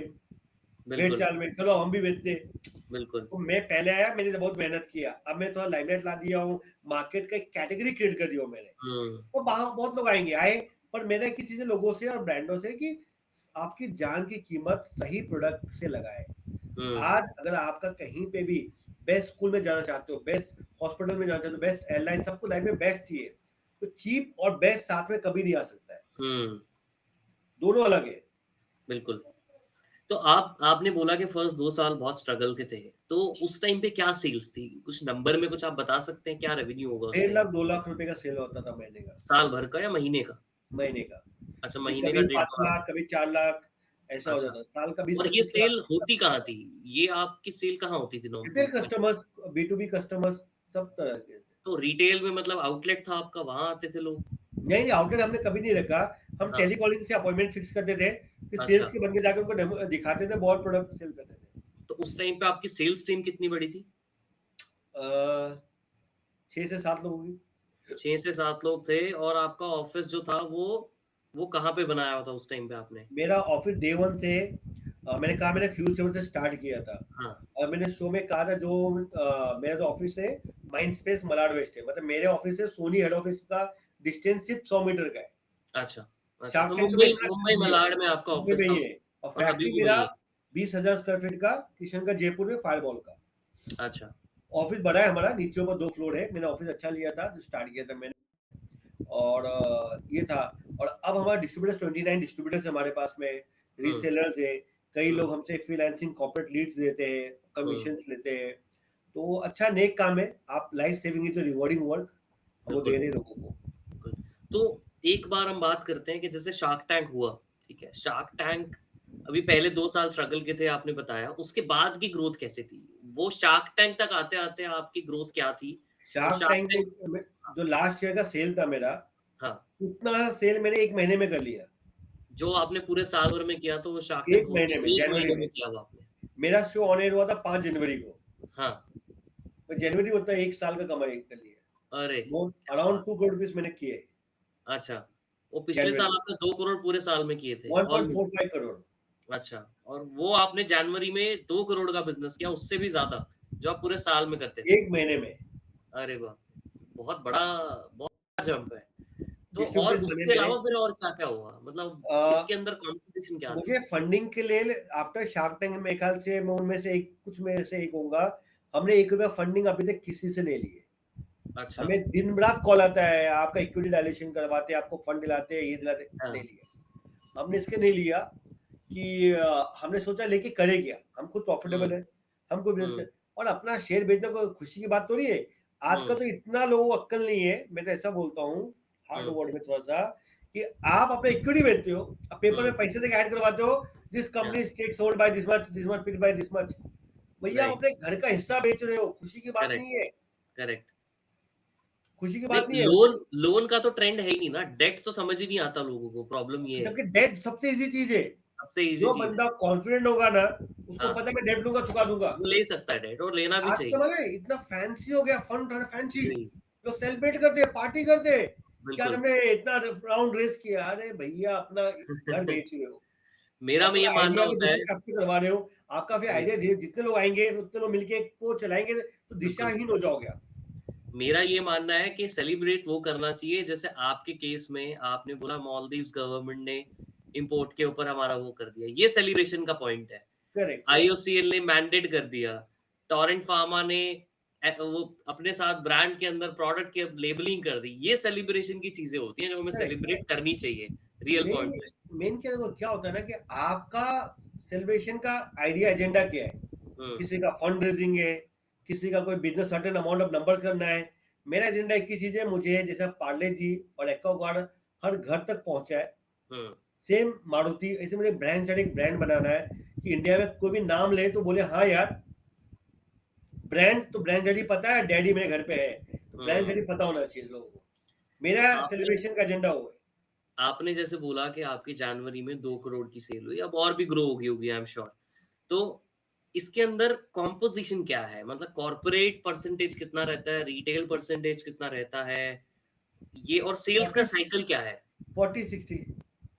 बिल्कुल, भेड़-चाल में, चलो हम भी बेचते हैं। बिल्कुल। तो मैं पहले आया, मैंने तो बहुत मेहनत किया। अब मैं थोड़ा लाइमलाइट ला दिया हूँ, मार्केट का एक कैटेगरी क्रिएट कर दिया हूँ मैंने। हुँ, तो वहाँ बहुत लोग आएँगे, आए, पर मैंने एक ही चीज़ है लोगों से और ब्रांडों से कि आपकी जान की कीमत सही प्रोडक्ट से लगाएँ। हुँ, आज अगर आपका कहीं पे भी बेस्ट स्कूल में जाना चाहते हो, बेस्ट हॉस्पिटल में जाना चाहते हो, बेस्ट एयरलाइन, सबको लाइफ में बेस्ट चाहिए, तो चीप और बेस्ट साथ में कभी नहीं आ सकता है। हुँ, दोनों अलग है। बिल्कुल। तो आपने बोला कि फर्स्ट 2 साल बहुत स्ट्रगल के थे, तो उस टाइम पे क्या सेल्स थी? कुछ नंबर में कुछ आप बता सकते हैं, क्या रेवेन्यू होगा उस 1.5 टाइम? लाख 2 लाख रुपए का सेल होता था महीने का, साल भर का या महीने का? महीने का। अच्छा, कि महीने का कभी डेढ़ 5 2 लाख। लाख, कभी 4 लाख, ऐसा हो अच्छा, जाता था। साल का और ये 20-25 लाख सेल होती कहाँ थी? ये आपकी सेल कहाँ होती थी retail normally? Customers, B2B customers, सब तरह के थे। तो रिटेल में मतलब आउटलेट था आपका, वहाँ आते थे लोग? नहीं, आउटलेट हमने कभी नहीं रखा। हम हाँ, टेलीकॉलिंग से अपॉइंटमेंट फिक्स करते थे, फिर सेल्स अच्छा। के बंदे जाके उनको डेमो दिखाते थे, बहुत प्रोडक्ट सेल करते थे। तो उस टाइम पे आपकी सेल्स टीम कितनी बड़ी थी? अ, 6 से 7 लोग होंगे। 6 से 7 लोग थे और आपका ऑफ़िस जो था वो कहाँ पे बनाया हुआ था उस टाइम पे आपने? मेरा ऑफिस डे 1 से मैंने कहा मैंने फ्यूल सेवर से स्टार्ट किया था हाँ, और मैंने शो में कहा था जो मेरा जो ऑफिस है माइंड स्पेस मलाड वेस्ट है, मतलब मेरे ऑफिस से सोनी हेड ऑफिस का डिस्टेंस सिर्फ 100 मीटर का है। अच्छा, अच्छा, शार्क तो टैंक तो मैं मुंबई इतना मुंबई खरीद लिया, मलाड में आपका मुंबई ऑफिस में था ही है उस और और अभी फैक्ट्री भी मेरा वही है। 20,000 स्क्वायर फीट का किशन का जयपुर में फायरबॉल का। अच्छा, ऑफिस बड़ा है हमारा, नीचे ऊपर 2 फ्लोर है। मैंने ऑफिस अच्छा लिया था, जो स्टार्ट किया था मैंने। और ये था। और अब हमारा डिस्ट्रीब्यूटर्स 29 डिस्ट्रीब्यूटर्स हमारे पास में, हुँ, रीसेलर्स है। कई हुँ, लोग हमसे फ्रीलांसिंग कॉर्पोरेट लीड्स देते हैं, हुँ, कमीशंस लेते हैं। तो अच्छा नेक काम है। आप life saving is rewarding work, हम वो दे बिल्कुल, रहे हैं लोगों को। बिल्कुल। तो एक बार हम बात करते हैं कि जैसे शार्क टैंक हुआ, ठीक है? शार्क टैंक अभी पहले 2 साल स्ट्रगल के थे आपने बताया, उसके बाद की ग्रोथ कैसे थी? वो शार्क टैंक तक आते-आते आपकी ग्रोथ क्या थी? और शार्क शार्क टैंक टैंक में हाँ, जो लास्ट ईयर का सेल था मेरा, हाँ, उतना सेल मैंने 1 महीने में कर लिया। जो आपने पूरे साल भर में किया, तो वो शार्क टैंक 1 होते महीने में, 1 जनवरी महीने में। में किया वो आपने। मेरा शो ऑन एयर हुआ था 5 जनवरी को। हाँ, मैं जनवरी में उतना 1 साल का कमाई कर लिया। अरे! वो क्या अराउंड बात 2 करोड़ रुपीज़ मैंने किए अच्छा, वो पिछले जनवरी साल में। आपने 2 करोड़ पूरे साल में किए थे, ऑलमोस्ट। 1.45 करोड़ अच्छा, और वो आपने जनवरी में 2 करोड़ का बिज़नेस किया, उससे भी ज़्यादा, जो आप पूरे साल में करते थे। 1 महीने में। अरे बाप रे! बहुत बड़ा बहुत बड़ा जंप है। तो और डिस्ट्रीब्यूटर्स बने उसके मेरे। अलावा फिर और क्या-क्या हुआ? मतलब अ, इसके अंदर कॉम्पिटिशन क्या थी? मुझे फंडिंग के लिए आफ्टर शार्क टैंक मेरे ख्याल से मैं उनमें से एक, कुछ में से एक होऊँगा। हमने ₹1 फंडिंग अभी तक किसी से नहीं ली है। अच्छा, हमें दिन-रात कॉल आता है, आपका इक्विटी डायल्यूशन करवाते हैं, आपको फंड दिलाते हैं, ये दिलाते हैं, हाँ, नहीं लिया। हमने इसके नहीं लिया कि हमने सोचा लेके करे क्या? हम खुद हुँ, प्रॉफिटेबल है, हम कोई बिज़नेस हुँ, कर और अपना शेयर बेचना कोई खुशी की बात थोड़ी है। आजकल हुँ, तो इतना लोगों को अक्ल नहीं है, मैं तो ऐसा बोलता हूँ, हार्ड हुँ, वर्ड में थोड़ा-सा, कि आप अपना इक्विटी बेचते हो, अब पेपर हुँ, में पैसे देके ऐड करवाते हो, दिस हाँ, company stake sold by this much picked by this much. भैया आप राइट, अपने घर का हिस्सा बेच रहे हो, खुशी की बात करेक्ट, नहीं है, करेक्ट। खुशी की नहीं, बात नहीं है। लोन लोन का तो ट्रेंड है ही नहीं ना, डेट तो समझ ही नहीं आता लोगों को, प्रॉब्लम ये है। जबकि डेट सबसे ईज़ी चीज़ है। सबसे ईज़ी जो चीज़ है। बंदा कॉन्फिडेंट होगा ना, उसको हाँ, पता है मैं डेट लूँगा, चुका दूँगा। वो ले सकता है डेट और लेना भी आज के चाहिए। ज़माने में इतना फैंसी हो गया, फन उठाना फैंसी। जी, लोग सेलिब्रेट करते हैं, पार्टी करते हैं कि आज बिल्कुल। हमने इतना राउंड रेस किया। अरे भैया अपना घर बेच रहे हो, मेरा में ये अपना मानना आइडिया भी होता है दूसरे कैप्चर करवा रहे हो। आपका फिर जी, आइडिया जितने लोग आएँगे, उतने लोग मिलके को चलाएँगे तो बिल्कुल। दिशाहीन हो जाओगे आप। मेरा ये मानना है कि सेलिब्रेट वो करना चाहिए जैसे आपके केस में आपने बोला मालदीव्स गवर्नमेंट ने इंपोर्ट के ऊपर हमारा वो कर दिया। ये सेलिब्रेशन का पॉइंट है। Correct, correct. आईओसीएल ने मैंडेट कर दिया। टोरेंट फार्मा ने वो अपने साथ ब्रांड के अंदर प्रोडक्ट की लेबलिंग कर दी। ये सेलिब्रेशन की चीज़ें होती हैं जो हमें करेक्ट, सेलिब्रेट करेक्ट। करनी चाहिए, रियल मेन पॉइंट पे। मेन क्या देखो क्या होता है ना कि आपका सेलिब्रेशन का आइडिया एजेंडा क्या है? हुँ, किसी का फंड रेजिंग है, किसी का कोई business certain amount of number करना है। मेरा एजेंडा एक ही चीज़ है, मुझे जैसे पार्ले जी और एक्वागार्ड हर घर तक पहुँचाए। हुँ, सेम मारुति ऐसे मुझे ब्रांड से एक ब्रांड बनाना है कि इंडिया में कोई भी नाम ले तो बोले हाँ यार, ब्रांड तो ब्रांड डैडी पता है, डैडी मेरे घर पे है। तो ब्रांड हुँ। डैडी पता होना चाहिए लोगों को। मेरा आपने सेलिब्रेशन का एजेंडा वो है। आपने जैसे बोला कि आपकी जनवरी में 2 करोड़ की सेल हुई, अब और भी ग्रो होगी होगी आई एम श्योर। तो इसके अंदर कॉम्पोज़िशन क्या है? मतलब कॉर्पोरेट परसेंटेज कितना रहता है, रिटेल परसेंटेज कितना रहता है? ये और सेल्स का 40 साइकिल क्या है? 40-60,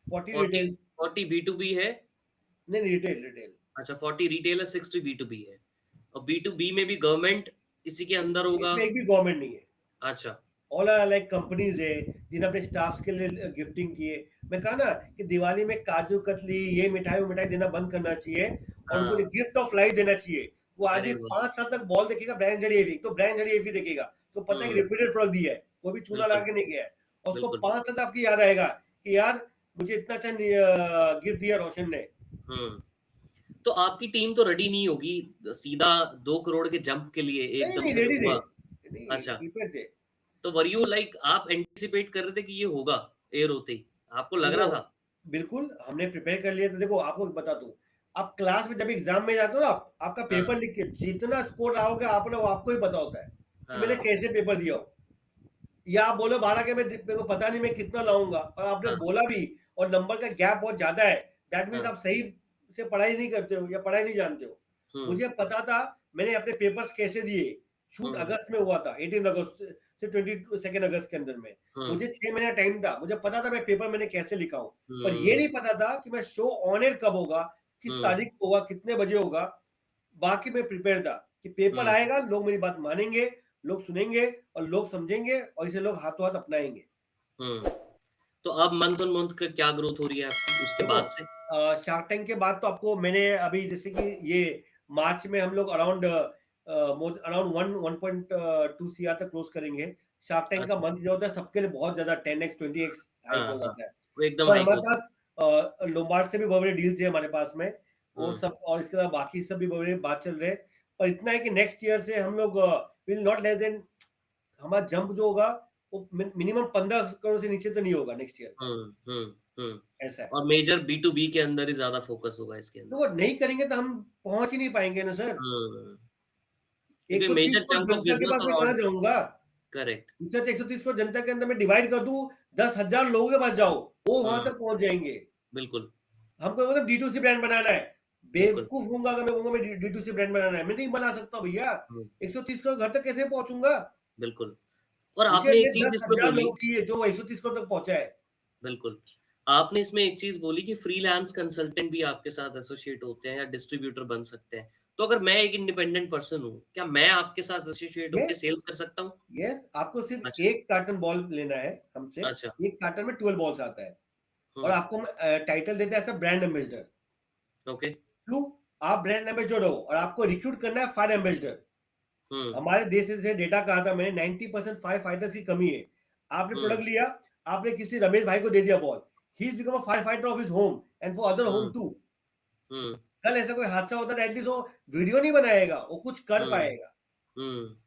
40 40 रिटेल। 40 बी2बी है, नहीं, नहीं, रिटेल, रिटेल। अच्छा 40 रिटेल है, 60 बी2बी है। और बी2बी में भी गवर्नमेंट इसी के अंदर होगा। इसमें एक भी गवर्नमेंट नहीं है। अच्छा, ऑल आर लाइक कंपनीज़ है, जिन्हें अपने स्टाफ्स के लिए गिफ्टिंग किए। मैं कहा ना कि दिवाली में काजू कतली, ये मिठाई वो मिठाई देना बंद करना चाहिए और उनको हाँ, गिफ्ट ऑफ लाइफ देना चाहिए। वो अरे आदमी वाह! 5 साल तक बॉल देखेगा, ब्रांड जड़ी एवी, तो ब्रांड जड़ी एवी देखेगा। तो पता है कि हुँ, रिपीटेड प्रोडक्ट दिया है, कोई भी चूना लगा बिल्कुल, के नहीं गया है और उसको बिल्कुल। 5 साल तक आपकी याद आएगा कि यार मुझे इतना अच्छा गिफ्ट दिया रोशन ने। हुँ, तो आपकी टीम तो रेडी नहीं होगी सीधा 2 करोड़ के जंप के लिए नहीं, एकदम नहीं, से रेडी जब थे। हुआ। नहीं, अच्छा, प्रिपेयर थे। तो वर यू लाइक आप एंटिसिपेट कर रहे थे कि ये होगा एयर होते ही? आपको लग देखो, रहा था? बिल्कुल हमने प्रिपेयर कर लिया था। देखो आपको बता दूँ, आप क्लास में जब एग्ज़ाम में जाते हो ना, आपका हाँ, पेपर लिख के जितना स्कोर आओगे आपने वो आपको ही पता होता है, कि मैंने हाँ, कैसे पेपर दिया हो। या आप बोलो 12 के मेरे को पता नहीं मैं कितना लाऊँगा और आपने हाँ, बोला भी और नंबर का गैप बहुत ज़्यादा है, दैट मीन्स हाँ, आप सही से पढ़ाई नहीं करते हो या पढ़ाई नहीं जानते हो। हुँ, मुझे पता था मैंने अपने पेपर्स कैसे दिए। शूट हुँ, अगस्त में हुआ था, 18 अगस्त से 22 अगस्त के अंदर में। हुँ, मुझे 6 महीने का टाइम था, मुझे पता था मैं पेपर मैंने कैसे लिखा हूँ। पर ये हुँ, नहीं पता था कि मैं शो ऑन एयर कब होगा, किस हम्म तारीख को होगा, कितने बजे होगा, बाकी मैं प्रिपेयर था कि पेपर हम्म आएगा, लोग मेरी बात मानेंगे, लोग सुनेंगे और लोग समझेंगे और इसे लोग हाथों हाथ अपनाएंगे। हम्म। तो अब मंथ ऑन मंथ क्या ग्रोथ हो रही है आपकी उसके देखो बाद से? शार्क टैंक के बाद तो आपको मैंने अभी जैसे कि ये मार्च में हम लोग अराउंड अराउंड 1.2 सीआर तक क्लोज करेंगे। शार्क टैंक का अच्छा। मंथ जो होता है सबके लिए बहुत ज्यादा 10x 20x हाइक हाँ हो हाँ, जाता है। वो एकदम और हाइक हमारे होता पास लोम्बार्ड से भी बड़े डील्स है हमारे पास में, है। वो सब और इसके अलावा बाकी सब भी बड़े बात चल रहे हैं। पर इतना है कि नेक्स्ट ईयर से हम लोग विल नॉट लेस देन, हमारा जंप जो होगा वो मिनिमम 15 करोड़ से नीचे तो नहीं होगा नेक्स्ट ईयर का, हम्म। ऐसा है। और मेजर B2B के अंदर ही ज्यादा फोकस होगा इसके तो अंदर। वो नहीं करेंगे तो हम पहुंच ही नहीं पाएंगे ना सर। हम्म। क्योंकि 130 मेजर करोड़ चंक ऑफ जनता के बिजनेस पास और मैं कहाँ जाऊंगा? करेक्ट। रिसर्च 130 करोड़ जनता के अंदर मैं डिवाइड कर दूं, 10,000 लोगों के पास जाओ, वो वहां हम्म। तक पहुंच जाएंगे। बिल्कुल हमको मतलब D2C ब्रांड बनाना है। बिल्कुल। बेवकूफ हूंगा अगर मैं कहूंगा मैं D2C ब्रांड बनाना है, मैं नहीं बना सकता भैया। हम्म, 130 करोड़ घर तक कैसे पहुंचूंगा? बिल्कुल। और मुझे आपने एक ये चीज दस इसमें हजार बोली। लोग चाहिए जो 130 करोड़ तक पहुंचा है। बिल्कुल। आपने इसमें एक चीज़ बोली कि फ्रीलांस कंसल्टेंट भी आपके साथ एसोसिएट होते हैं या डिस्ट्रीब्यूटर बन सकते हैं। तो अगर मैं एक इंडिपेंडेंट पर्सन हूँ, क्या मैं आपके साथ एसोसिएट होके यस, सेल्स कर सकता हूँ? यस, आपको सिर्फ अच्छा, एक कार्टन बॉल लेना है हमसे। अच्छा। एक कार्टन में 12 बॉल्स आता है और हुँ, आपको हम टाइटल देते हैं एज ब्रांड एम्बेसडर। ओके। क्यों? आप ब्रांड एम्बेसडर हो और आपको रिक्रूट करना है फायर एम्बेसडर। हुँ, हमारे देश से डेटा कहा था मैंने, 90% फायर फाइटर्स की कमी है। आपने हुँ, प्रोडक्ट लिया, आपने किसी रमेश भाई को दे दिया ball, he is become a fire fighter of his home and for other home hmm, too. हुँ, कल ऐसा कोई हादसा होता है एटलीस्ट वो वीडियो नहीं बनाएगा, वो कुछ कर हुँ, पाएगा। हुँ,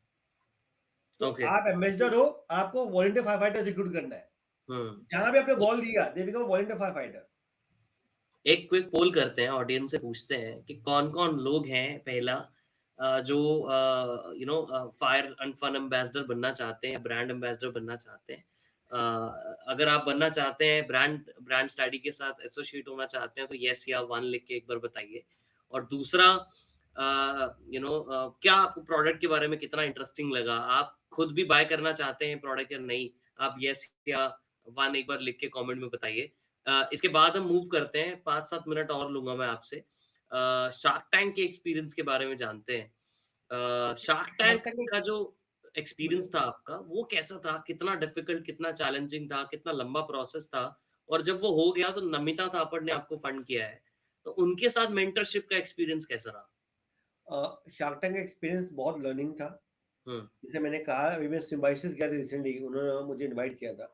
तो ओके। आप एम्बेसडर हो, आपको वॉलंटियर फायर फाइटर रिक्रूट करना है। हुँ। जहां भी आपने ए बॉल दिया they become volunteer fire fighter. एक क्विक पोल करते हैं, ऑडियंस से पूछते हैं कि कौन-कौन लोग हैं पहला जो फायर एंड फन एम्बेसडर बनना चाहते हैं, ब्रांड एम्बेसडर बनना चाहते हैं। अगर आप बनना चाहते हैं, ब्रांड ब्रांड स्टडी के साथ एसोसिएट होना चाहते हैं, तो येस या 1 लिख के एक बार बताइए। और दूसरा क्या आपको प्रोडक्ट के बारे में कितना इंटरेस्टिंग लगा? आप खुद भी बाय करना चाहते हैं प्रोडक्ट या नहीं? आप येस या 1 एक बार लिख के कमेंट में बताइए। इसके बाद हम मूव करते हैं, 5-7 मिनट और लूँगा मैं आपसे। शार्क टैंक के एक्सपीरियंस के बारे में जानते हैं। शार्क शार्क टैंक टैंक का जो एक्सपीरियंस था आपका, वो कैसा था? कितना डिफ़िकल्ट, कितना चैलेंजिंग था? कितना लंबा प्रोसेस था? और जब वो हो गया तो नमिता थापड़ ने आपको फंड किया है, तो उनके साथ मेंटरशिप का एक्सपीरियंस कैसा रहा? शार्क टैंक का एक्सपीरियंस बहुत लर्निंग था। हुँ, जैसे मैंने कहा अभी मैं सिम्बायोसिस गया था रिसेंटली, उन्होंने मुझे इनवाइट किया था।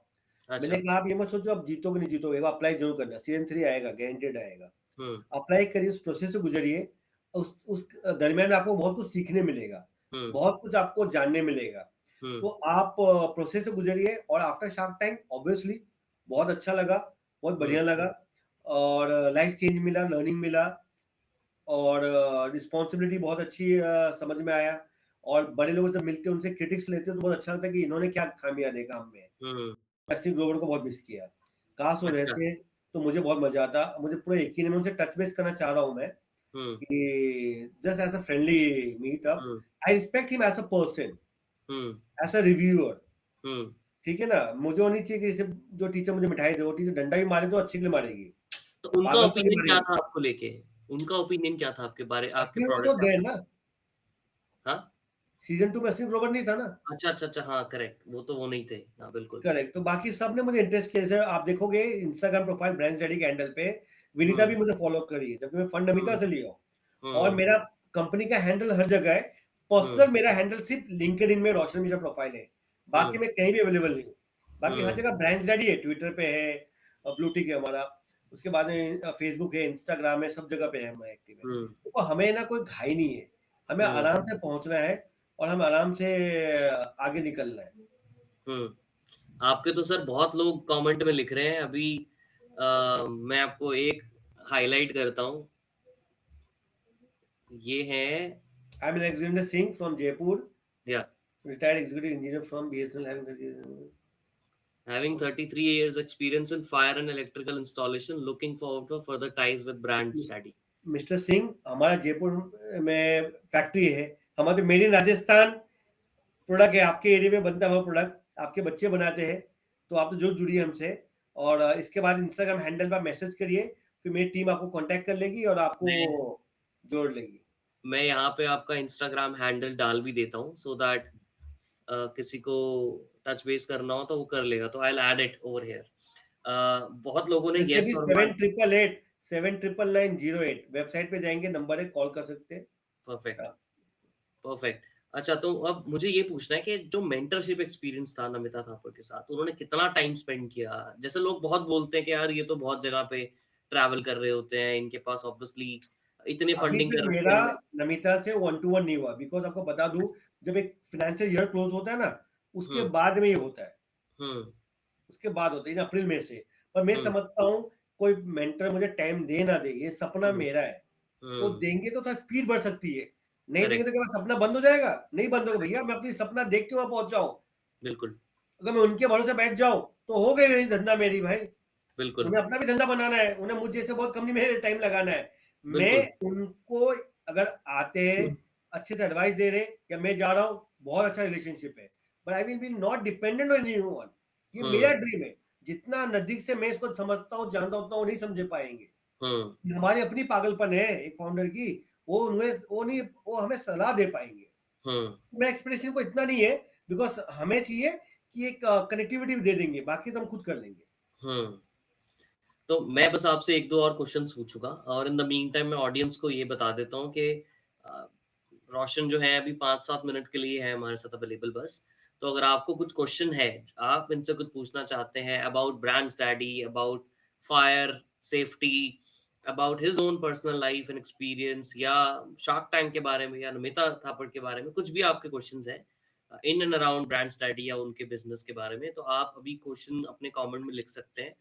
मैंने अच्छा। कहा आप ये मत सोचो आप जीतोगे नहीं जीतोगे, वो अप्लाई जरूर करना, सीजन 3 आएगा, गारंटेड आएगा। हुँ, अप्लाई करिए, उस प्रोसेस से गुजरिए, उस दरमियान में आपको बहुत कुछ सीखने मिलेगा, हुँ, बहुत कुछ आपको जानने मिलेगा। हुँ, तो आप प्रोसेस से गुजरिए और आफ्टर शार्क टैंक ऑब्वियसली बहुत अच्छा लगा, बहुत हुँ, बढ़िया लगा और लाइफ चेंज मिला, लर्निंग मिला और रिस्पॉन्सिबिलिटी बहुत अच्छी समझ में आया। और बड़े लोगों से मिलते उनसे क्रिटिक्स लेते हो तो बहुत अच्छा लगता है कि इन्होंने क्या खामियां देखा हम में। हुँ, जस्टिन ग्लोवर को बहुत मिस किया, काश वो अच्छा। रहते तो मुझे बहुत मजा आता। मुझे पूरा यकीन है, मैं उनसे टच बेस करना चाह रहा हूँ मैं हुँ, कि just as a friendly meet up. Hmm, I respect him as a person, hmm, as a reviewer. हुँ। ठीक है ना, मुझे वो नहीं चाहिए कि जैसे जो टीचर मुझे मिठाई दे, वो टीचर डंडा भी मारे तो अच्छे के लिए मारेगी, तो उनका पागल तो नहीं ओपिनियन क्या मारेगी। था आपको लेके? उनका ओपिनियन क्या था आपके असली में तो प्रोडक्ट का? देर ना, हाँ? सीजन 2 में असली ग्लोवर नहीं था ना। अच्छा, अच्छा, अच्छा, हाँ, करेक्ट, वो नहीं थे। हाँ, बिल्कुल। करेक्ट, तो बाकी सब ने मुझे इंटरेस्ट किया। जैसे आप देखोगे इंस्टाग्राम प्रोफाइल ब्रांड स्टडी के हैंडल पे विनीता हुँ, भी मुझे फॉलो करी है, जबकि मैं फंड नमिता हुँ, से लिया हूँ। और हुँ, मेरा कंपनी का हैंडल हर जगह है। हुँ, पर्सनल मेरा हैंडल सिर्फ लिंक्डइन में रोशन मिश्रा प्रोफाइल है, बाकी हुँ, मैं कहीं भी अवेलेबल नहीं हूँ। बाकी हर हुँ, जगह ब्रांड स्टडी है, ट्विटर पे है, ब्लू टिक है हमारा, उसके बाद में फेसबुक है, इंस्टाग्राम है, सब जगह पे है, हम एक्टिव है। हुँ, तो हमें ना कोई घाई नहीं है, हमें हुँ, आराम से पहुंचना है और हम आराम से आगे निकलना है। हुँ। आपके तो सर बहुत लोग कमेंट में लिख रहे हैं अभी। मैं आपको एक हाइलाइट करता हूँ। ये है I am Alexander Singh from Jaipur, या retired executive engineer from BSNL, having 30 having 33 years experience in fire and electrical installation, looking forward for further ties with brand study. Mister Singh, हमारा जयपुर में फैक्ट्री है, हमारा तो मेड इन राजस्थान प्रोडक्ट है, आपके area में बनता है वो प्रोडक्ट, आपके बच्चे बनाते हैं, तो आप तो जरूर जुड़िए हमसे। और इसके बाद इंस्टाग्राम हैंडल पर मैसेज करिए, फिर मेरी टीम आपको कांटेक्ट कर लेगी और आपको मैं जोड़ लेगी। मैं यहाँ पे आपका इंस्टाग्राम हैंडल डाल भी देता हूँ सो दैट किसी को टच बेस करना हो तो वो कर लेगा, तो I will add it over here. बहुत लोगों ने वैसे येस भी और नो 7888 799908 वेबसाइट पे जाएँगे, नंबर है, कॉल कर सकते हैं। परफेक्ट, हाँ, परफेक्ट। अच्छा, तो अब मुझे ये पूछना है कि जो मेंटरशिप एक्सपीरियंस था नमिता थापर के साथ, उन्होंने कितना टाइम स्पेंड किया? जैसे लोग बहुत बोलते हैं कि यार ये तो बहुत जगह पे ट्रैवल कर रहे होते हैं, इनके पास ऑब्वियसली इतनी अभी फंडिंग तक कर रखी मेरा है हमने। नमिता से वन टू वन नहीं हुआ, बिकॉज़ आपको बता दूँ, जब एक फाइनेंशियल ईयर क्लोज़ होता है ना, उसके हुँ, बाद में ये होता है। हुँ, उसके बाद होता है इन अप्रैल मई से। पर मैं हुँ, समझता हूँ कोई मेंटर मुझे टाइम दे ना दे, ये सपना हुँ, मेरा है। वो हुँ, देंगे तो थोड़ा स्पीड बढ़ सकती है, नहीं देंगे करेक्ट, तो क्या सपना बंद हो जाएगा? नहीं बंद होगा भैया, मैं अपनी सपना देख के वहाँ पहुँचा हूँ। बिल्कुल, अगर मैं उनके भरोसे बैठ जाऊँ, तो हो गई नहीं धंधा मेरी भाई। बिल्कुल, उन्हें अपना भी धंधा बनाना है, उन्हें मुझ जैसे बहुत कंपनी में टाइम लगाना है। बिल्कुल। मैं उनको अगर आते हैं, अच्छे से एडवाइस दे रहे हैं या मैं जा रहा हूँ, बहुत अच्छा रिलेशनशिप है। But I will be not dependent on anyone. ये मेरा हुँ, ड्रीम है। जितना नज़दीक से मैं इसको समझता हूँ, जानता हूँ, उतना वो नहीं समझ पाएँगे। हुँ, ये हमारी अपनी पागलपन है एक फाउंडर की, वो हमें सलाह दे पाएँगे। हुँ, मेरा एक्सपेक्टेशन को इतना नहीं है, बिकॉज़ हमें चाहिए कि एक कनेक्टिविटी दे देंगे, बाकी तो हम खुद कर लेंगे। हुँ। तो मैं बस आपसे 1-2 और क्वेश्चन्स पूछूँगा और इन द मीन टाइम मैं ऑडियंस को ये बता देता हूँ कि अ, रोशन जो है अभी 5-7 मिनट के लिए है हमारे साथ अवेलेबल बस। तो अगर आपको कुछ क्वेश्चन है, आप इनसे कुछ पूछना चाहते हैं about brand study, about fire safety, about his own personal life and experience या शार्क टैंक के बारे में या नमिता थापड़ के बारे में, कुछ भी आपके क्वेश्चन्स हैं in and around brand study या उनके बिज़नेस के बारे में, तो आप अभी क्वेश्चन अपने कमेंट में लिख सकते हैं।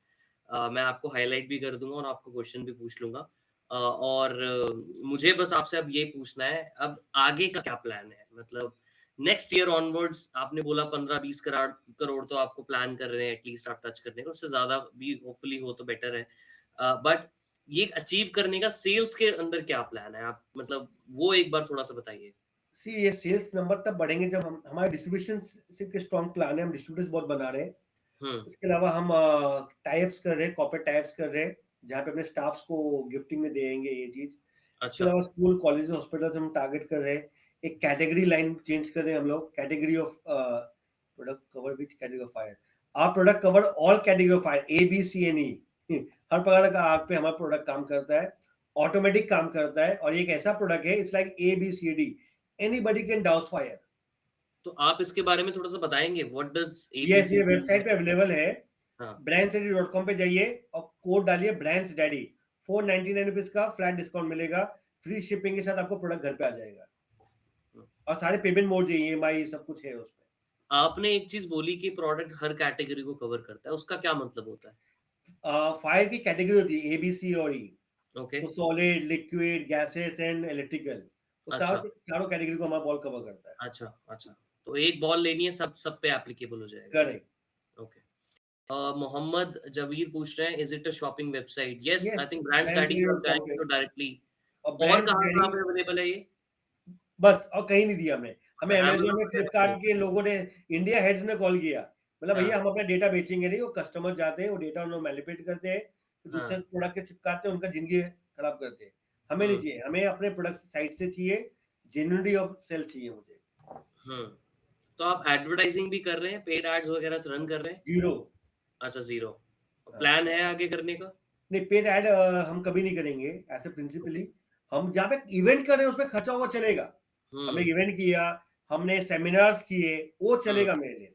मैं आपको हाइलाइट भी कर दूँगा और आपको क्वेश्चन भी पूछ लूँगा। मुझे बस आपसे अब ये पूछना है, अब आगे का क्या प्लान है? मतलब नेक्स्ट ईयर ऑनवर्ड्स आपने बोला 15-20 कराड़ करोड़ तो आपको प्लान कर रहे हैं एटलीस्ट आप टच करने का, उससे ज़्यादा भी होपफुली हो तो बेटर है। बट ये अचीव करने का सेल्स के अंदर क्या प्लान है? आप मतलब वो एक बार थोड़ा-सा बताइए? सी ये सेल्स नंबर तब बढ़ेंगे जब हम हमारे डिस्ट्रीब्यूशन के स्ट्रॉन्ग प्लान है, हम डिस्ट्रीब्यूटर्स बहुत बना रहे हैं। हुँ, उसके अलावा हम टाइप्स कर रहे हैं, कॉर्पोरेट टाइप्स कर रहे हैं, जहाँ पे अपने स्टाफ्स को गिफ्टिंग में देंगे ये चीज़। इसके अच्छा, अलावा स्कूल, कॉलेज, हॉस्पिटल्स हम टारगेट कर रहे हैं। एक कैटेगरी लाइन चेंज कर रहे हैं हम लोग, category of product cover which category of fire. Our product cover all category of fire, A, B, C and E. हर प्रकार का आग पे हमारा प्रोडक्ट काम करता है, ऑटोमेटिक काम करता है और ये एक ऐसा प्रोडक्ट है, it's like A, B, C, D. Anybody can douse fire. तो आप इसके बारे में थोड़ा-सा बताएँगे? व्हाट डज़ यस, ये एबीसीडी वेबसाइट पे अवेलेबल है। हाँ, brandsdaddy.com पे जाइए और कोड डालिए ब्रांड्स डैडी। 499 रुपीज का फ्लैट डिस्काउंट मिलेगा। फ्री शिपिंग के साथ आपको प्रोडक्ट घर पे आ जाएगा। हुँ। और सारे पेमेंट मोड है, ईएमआई सब कुछ है उसपे। आपने एक चीज़ बोली कि प्रोडक्ट हर कैटेगरी को कवर करता है, उसका क्या मतलब होता है? फायर की कैटेगरी होती है ए, बी, सी और ई। ओके, तो solid, liquid, gases and electrical. तो अच्छा, चारों कैटेगरी को हमारा बॉल कवर करता है। अच्छा, अच्छा। तो एक बॉल लेनी है सब सब पे एप्लीकेबल हो जाएगा, right? Correct. Okay. Mohammed Jabir पूछ रहे हैं, is it a shopping website? Yes, yes, I think brand study पे आप brandsdaddy.com जाएँगे पे। तो डायरेक्टली और और ब्रांड्स कहाँ-कहाँ डैडी पे अवेलेबल है ये? बस और कहीं नहीं दिया हमने। हमें अमेज़न अमेज़न में, वगैरह पे फ्लिपकार्ट के लोगों ने, इंडिया हेड्स ने कॉल किया। बोला हाँ, भैया हम अपना डेटा बेचेंगे नहीं, वो कस्टमर जाते हैं, वो डेटा उन्हें मैनिपुलेट करते हैं, तो हाँ, दूसरे प्रोडक्ट के चिपकाते हैं, उनका ज़िंदगी खराब करते हैं। हमें नहीं हुँ, चाहिए, हमें अपने प्रोडक्ट साइट से चाहिए, जेन्युइनिटी ऑफ सेल चाहिए मुझे। हुँ। तो आप एडवर्टाइज़िंग भी कर रहे हैं, पेड एड्स वगैरह रन कर रहे हैं? ज़ीरो। अच्छा, ज़ीरो। हाँ। प्लान है आगे करने का? नहीं, पेड ऐड हम कभी नहीं करेंगे एज़ अ ओके। प्रिंसिपली। हम जहाँ पे इवेंट कर रहे हैं उसपे खर्चा हुआ चलेगा। हमने हुँ, इवेंट किया, हमने सेमिनार्स किए, वो हुँ, चलेगा मेरे लिए।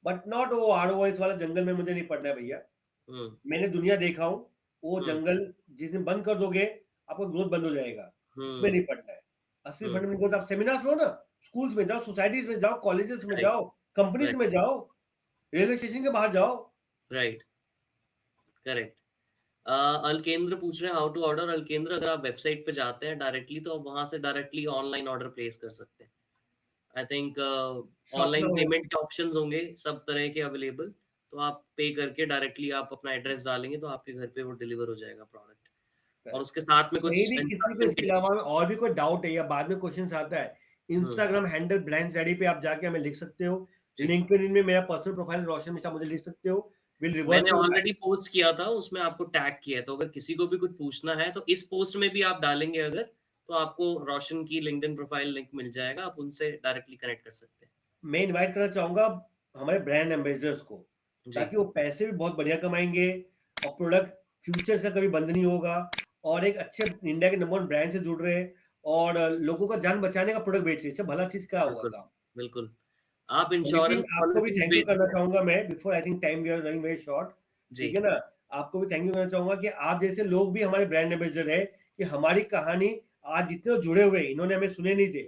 बट नॉट वो आरओआई वाला जंगल में मुझे नहीं पड़ना है भैया। हुँ, मैंने दुनिया देखा हूँ, वो हुँ, जंगल जिस दिन बंद कर दोगे, आपका ग्रोथ बंद हो जाएगा, उसमें हुँ, नहीं पड़ना है। असली हुँ। फंडामेंटल ग्रोथ आप सेमिनार्स लो ना, स्कूल्स में जाओ, सोसाइटीज़ में जाओ, कॉलेजेस में राइट, जाओ, कंपनीज़ राइट, में जाओ, रेलवे स्टेशन के बाहर जाओ। Right, correct. अलकेंद्र पूछ रहे हैं हाउ टू ऑर्डर अलकेंद्र अगर आप वेबसाइट पे जाते हैं डायरेक्टली तो आप वहाँ से डायरेक्टली ऑनलाइन ऑर्डर प्लेस कर सकते हैं। आई थिंक सपना ऑनलाइन हो। पेमेंट के ऑप्शंस होंगे सब तरह के अवेलेबल, तो आप पे करके डायरेक्टली आप अपना एड्रेस डालेंगे तो आपके घर पे वो डिलीवर हो जाएगा प्रोडक्ट और उसके साथ में कहीं कुछ भी किसी को इंस्ट्रक्शन इसके टिप्स अलावा और भी कोई डाउट है या बाद में क्वेश्चंस आता है, हुँ, इंस्टाग्राम हैंडल ब्रांड्स डैडी पे आप जाके हमें लिख सकते हो। जी, लिंक्डइन में मेरा पर्सनल प्रोफाइल रोशन मिश्रा, मुझे लिख सकते हो। विल रिवर्ट मैंने टू ऑलरेडी पोस्ट किया था, उसमें आपको टैग किया है, तो अगर किसी को भी कुछ पूछना है, तो इस पोस्ट में भी आप डालेंगे अगर, तो आपको रोशन की लिंक्डइन प्रोफाइल लिंक मिल जाएगा, आप उनसे डायरेक्टली कनेक्ट कर सकते हैं। मैं इनवाइट करना चाहूँगा हमारे ब्रांड एम्बेसडर्स को, जी, ताकि वो पैसे भी बहुत बढ़िया कमाएँगे और प्रोडक्ट फ्यूचर्स का कभी बंद नहीं होगा और एक अच्छे इंडिया के नंबर 1 ब्रांड से जुड़ रहे हैं और लोगों का जान बचाने का प्रोडक्ट बेच रहे हैं। इससे भला चीज़ क्या होगा बिल्कुल, काम? बिल्कुल। आप नितिन, इंश्योरेंस आपको भी पॉलिसीज़ थैंक यू बेच करना रहे हैं। चाहूँगा मैं before I think time we are running very short, ठीक जी, है ना? आपको भी थैंक यू करना चाहूँगा कि आप जैसे लोग भी हमारे ब्रांड एम्बेसडर हैं, कि हमारी कहानी आज जितने लोग जुड़े हुए हैं, इन्होंने हमें सुने नहीं थे।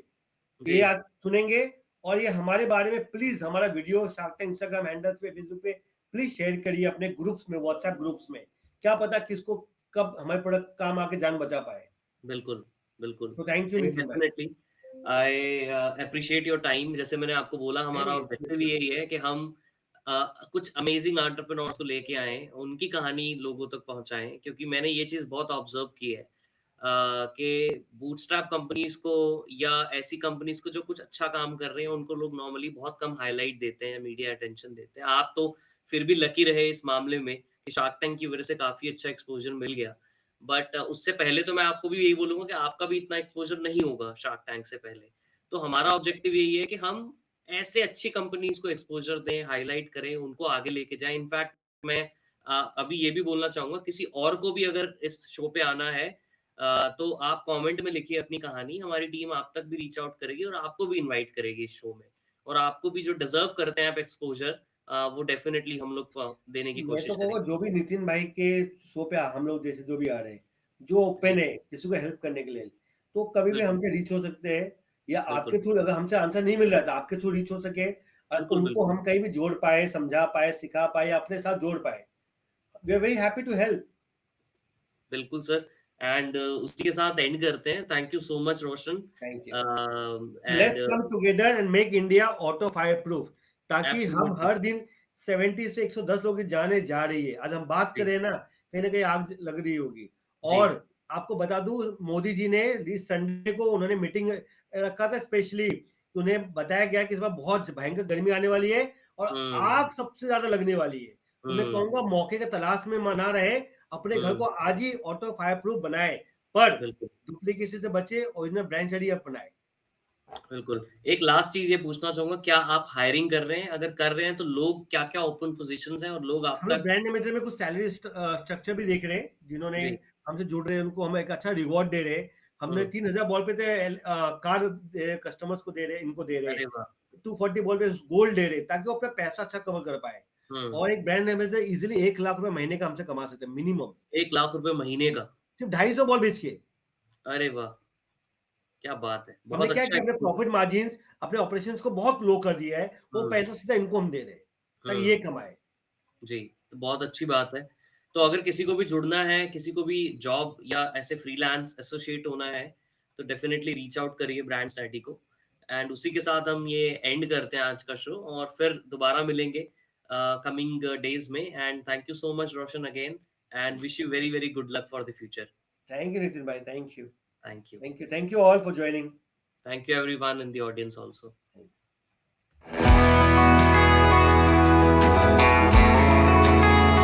जी, ये आज सुनेंगे और ये हमारे बारे में प्लीज़ हमारा video shark tank Instagram handles पे, फेसबुक पे प्लीज़ शेयर करिए अपने ग्रुप्स में, व्हाट्सएप ग्रुप्स में। क्या पता किसको कब हमारे प्रोडक्ट काम आके जान बचा पाए। बिल्कुल, बिल्कुल। तो थैंक यू नहीं, नितिन भाई। Definitely I appreciate your time. जैसे मैंने आपको बोला, नहीं, हमारा नहीं, ऑब्जेक्टिव बिल्कुल। यही है कि हम कुछ अमेज़िंग एंटरप्रेन्योर्स को लेके आएँ, उनकी कहानी लोगों तक पहुँचाएँ, क्योंकि मैंने ये चीज़ बहुत ऑब्ज़र्व की है कि बूटस्ट्रैप कंपनीज़ को या ऐसी कंपनीज़ को जो कुछ अच्छा काम कर रहे हैं, उनको लोग नॉर्मली बहुत कम हाइलाइट देते हैं, मीडिया अटेंशन देते हैं। आप तो फिर भी लकी रहे इस मामले में कि शार्क टैंक की वज़ह से काफ़ी अच्छा एक्सपोज़र मिल गया। बट उससे पहले तो मैं आपको भी यही बोलूँगा कि आपका भी इतना एक्सपोज़र नहीं होगा शार्क टैंक से पहले। तो हमारा ऑब्जेक्टिव यही है कि हम ऐसे अच्छी कंपनीज़ को एक्सपोज़र दें, हाइलाइट करें, उनको आगे लेके जाएँ। इनफैक्ट मैं अभी ये भी बोलना चाहूँगा, किसी और को भी अगर इस शो पे आना है तो आप कमेंट में लिखिए अपनी कहानी, हमारी टीम आप तक भी रीच आउट करेगी और आपको भी इनवाइट करेगी इस शो में। और आपको भी जो डिज़र्व करते हैं आप एक्सपोज़र, वो डेफ़िनिटली हम लोग देने की मैं कोशिश तो कहूँगा करेंगे। जो भी नितिन भाई के शो पे हम लोग जैसे जो भी आ रहे हैं, जो जी, ओपन है किसी को हेल्प करने के लिए, तो कभी भी बिल्कुल, हमसे रीच हो सकते हैं या बिल्कुल। आपके थ्रू अगर हमसे आंसर नहीं मिल रहा है तो आपके थ्रू रीच हो सके और बिल्कुल, उनको बिल्कुल। हम कहीं भी जोड़ पाए, समझा पाए, सिखा पाए या अपने साथ जोड़ पाए। We are very happy to help. बिल्कुल सर। एंड उसी के साथ एंड करते हैं। Thank you so much Roshan. Thank you. And let's come together and make India auto fire proof, ताकि हम एब्सोल्युटली हर दिन 70 से 110 लोगों की जाने जा रही है। आज हम बात जी, करें ना, कहीं न कहीं आग लग रही होगी। जी। और आपको बता दूँ, मोदी जी ने इस संडे को उन्होंने मीटिंग रखा था स्पेशली, उन्हें बताया गया कि इस बार बहुत भयंकर गर्मी आने वाली है और हुँ, आग सबसे ज़्यादा लगने वाली है। तो मैं हुँ, कहूँगा मौके की तलाश में ना रहें, अपने घर को हुँ। आज ही ऑटो फायर प्रूफ बनाएँ, पर बिल्कुल, डुप्लीकेसी से बचे, ओरिजिनल ब्रांड स्टडी अपनाएँ। बिल्कुल। एक लास्ट चीज़ ये पूछना चाहूँगा, क्या आप हायरिंग कर रहे हैं? अगर कर रहे हैं तो लोग क्या-क्या ओपन पोज़ीशंस हैं और लोग आप हम लोग तक ब्रांड एम्बेसडर में कुछ सैलरी स्ट्रक्चर भी देख रहे हैं, जिन्होंने जी, हमसे जुड़ रहे हैं उनको हम एक अच्छा रिवॉर्ड दे रहे हैं। हमने हुँ। 3000 बॉल पे कार दे रहे हैं, कस्टमर्स को दे रहे हैं, इनको दे रहे अरे हैं। वाह! 240 बॉल पे गोल्ड दे रहे हैं, ताकि वो अपना पैसा अच्छा कवर कर पाए। हुँ। और एक ब्रांड एम्बेसडर इज़िली 1 लाख रुपए महीने का हमसे कमा सकते हैं मिनिमम, 1 लाख रुपए महीने का। सिर्फ 250 बॉल बेच के। अरे वाह! क्या बात है। हमने बहुत क्या अच्छा किया, अपने एक्सपीरियंस। प्रॉफिट मार्जिन्स, अपने ऑपरेशंस को बहुत लो कर दिया है, वो हुँ, पैसा सीधा इनको हम दे रहे हैं, ताकि ये हुँ। कमाएँ। जी, तो बहुत अच्छी बात है। तो अगर किसी को भी जुड़ना है, किसी को भी जॉब या ऐसे फ्रीलांस एसोसिएट होना है, तो डेफ़िनिटली रीच आउट करिए ब्रांड स्टैटी को। एंड उसी के साथ हम ये एंड करते हैं आज का शो और फिर दोबारा मिलेंगे कमिंग डेज़ में। And thank you so much Roshan again and wish you very, very good luck for the future. Thank you Nitin भाई, thank you. Thank you. Thank you all for joining. Thank you everyone in the audience also.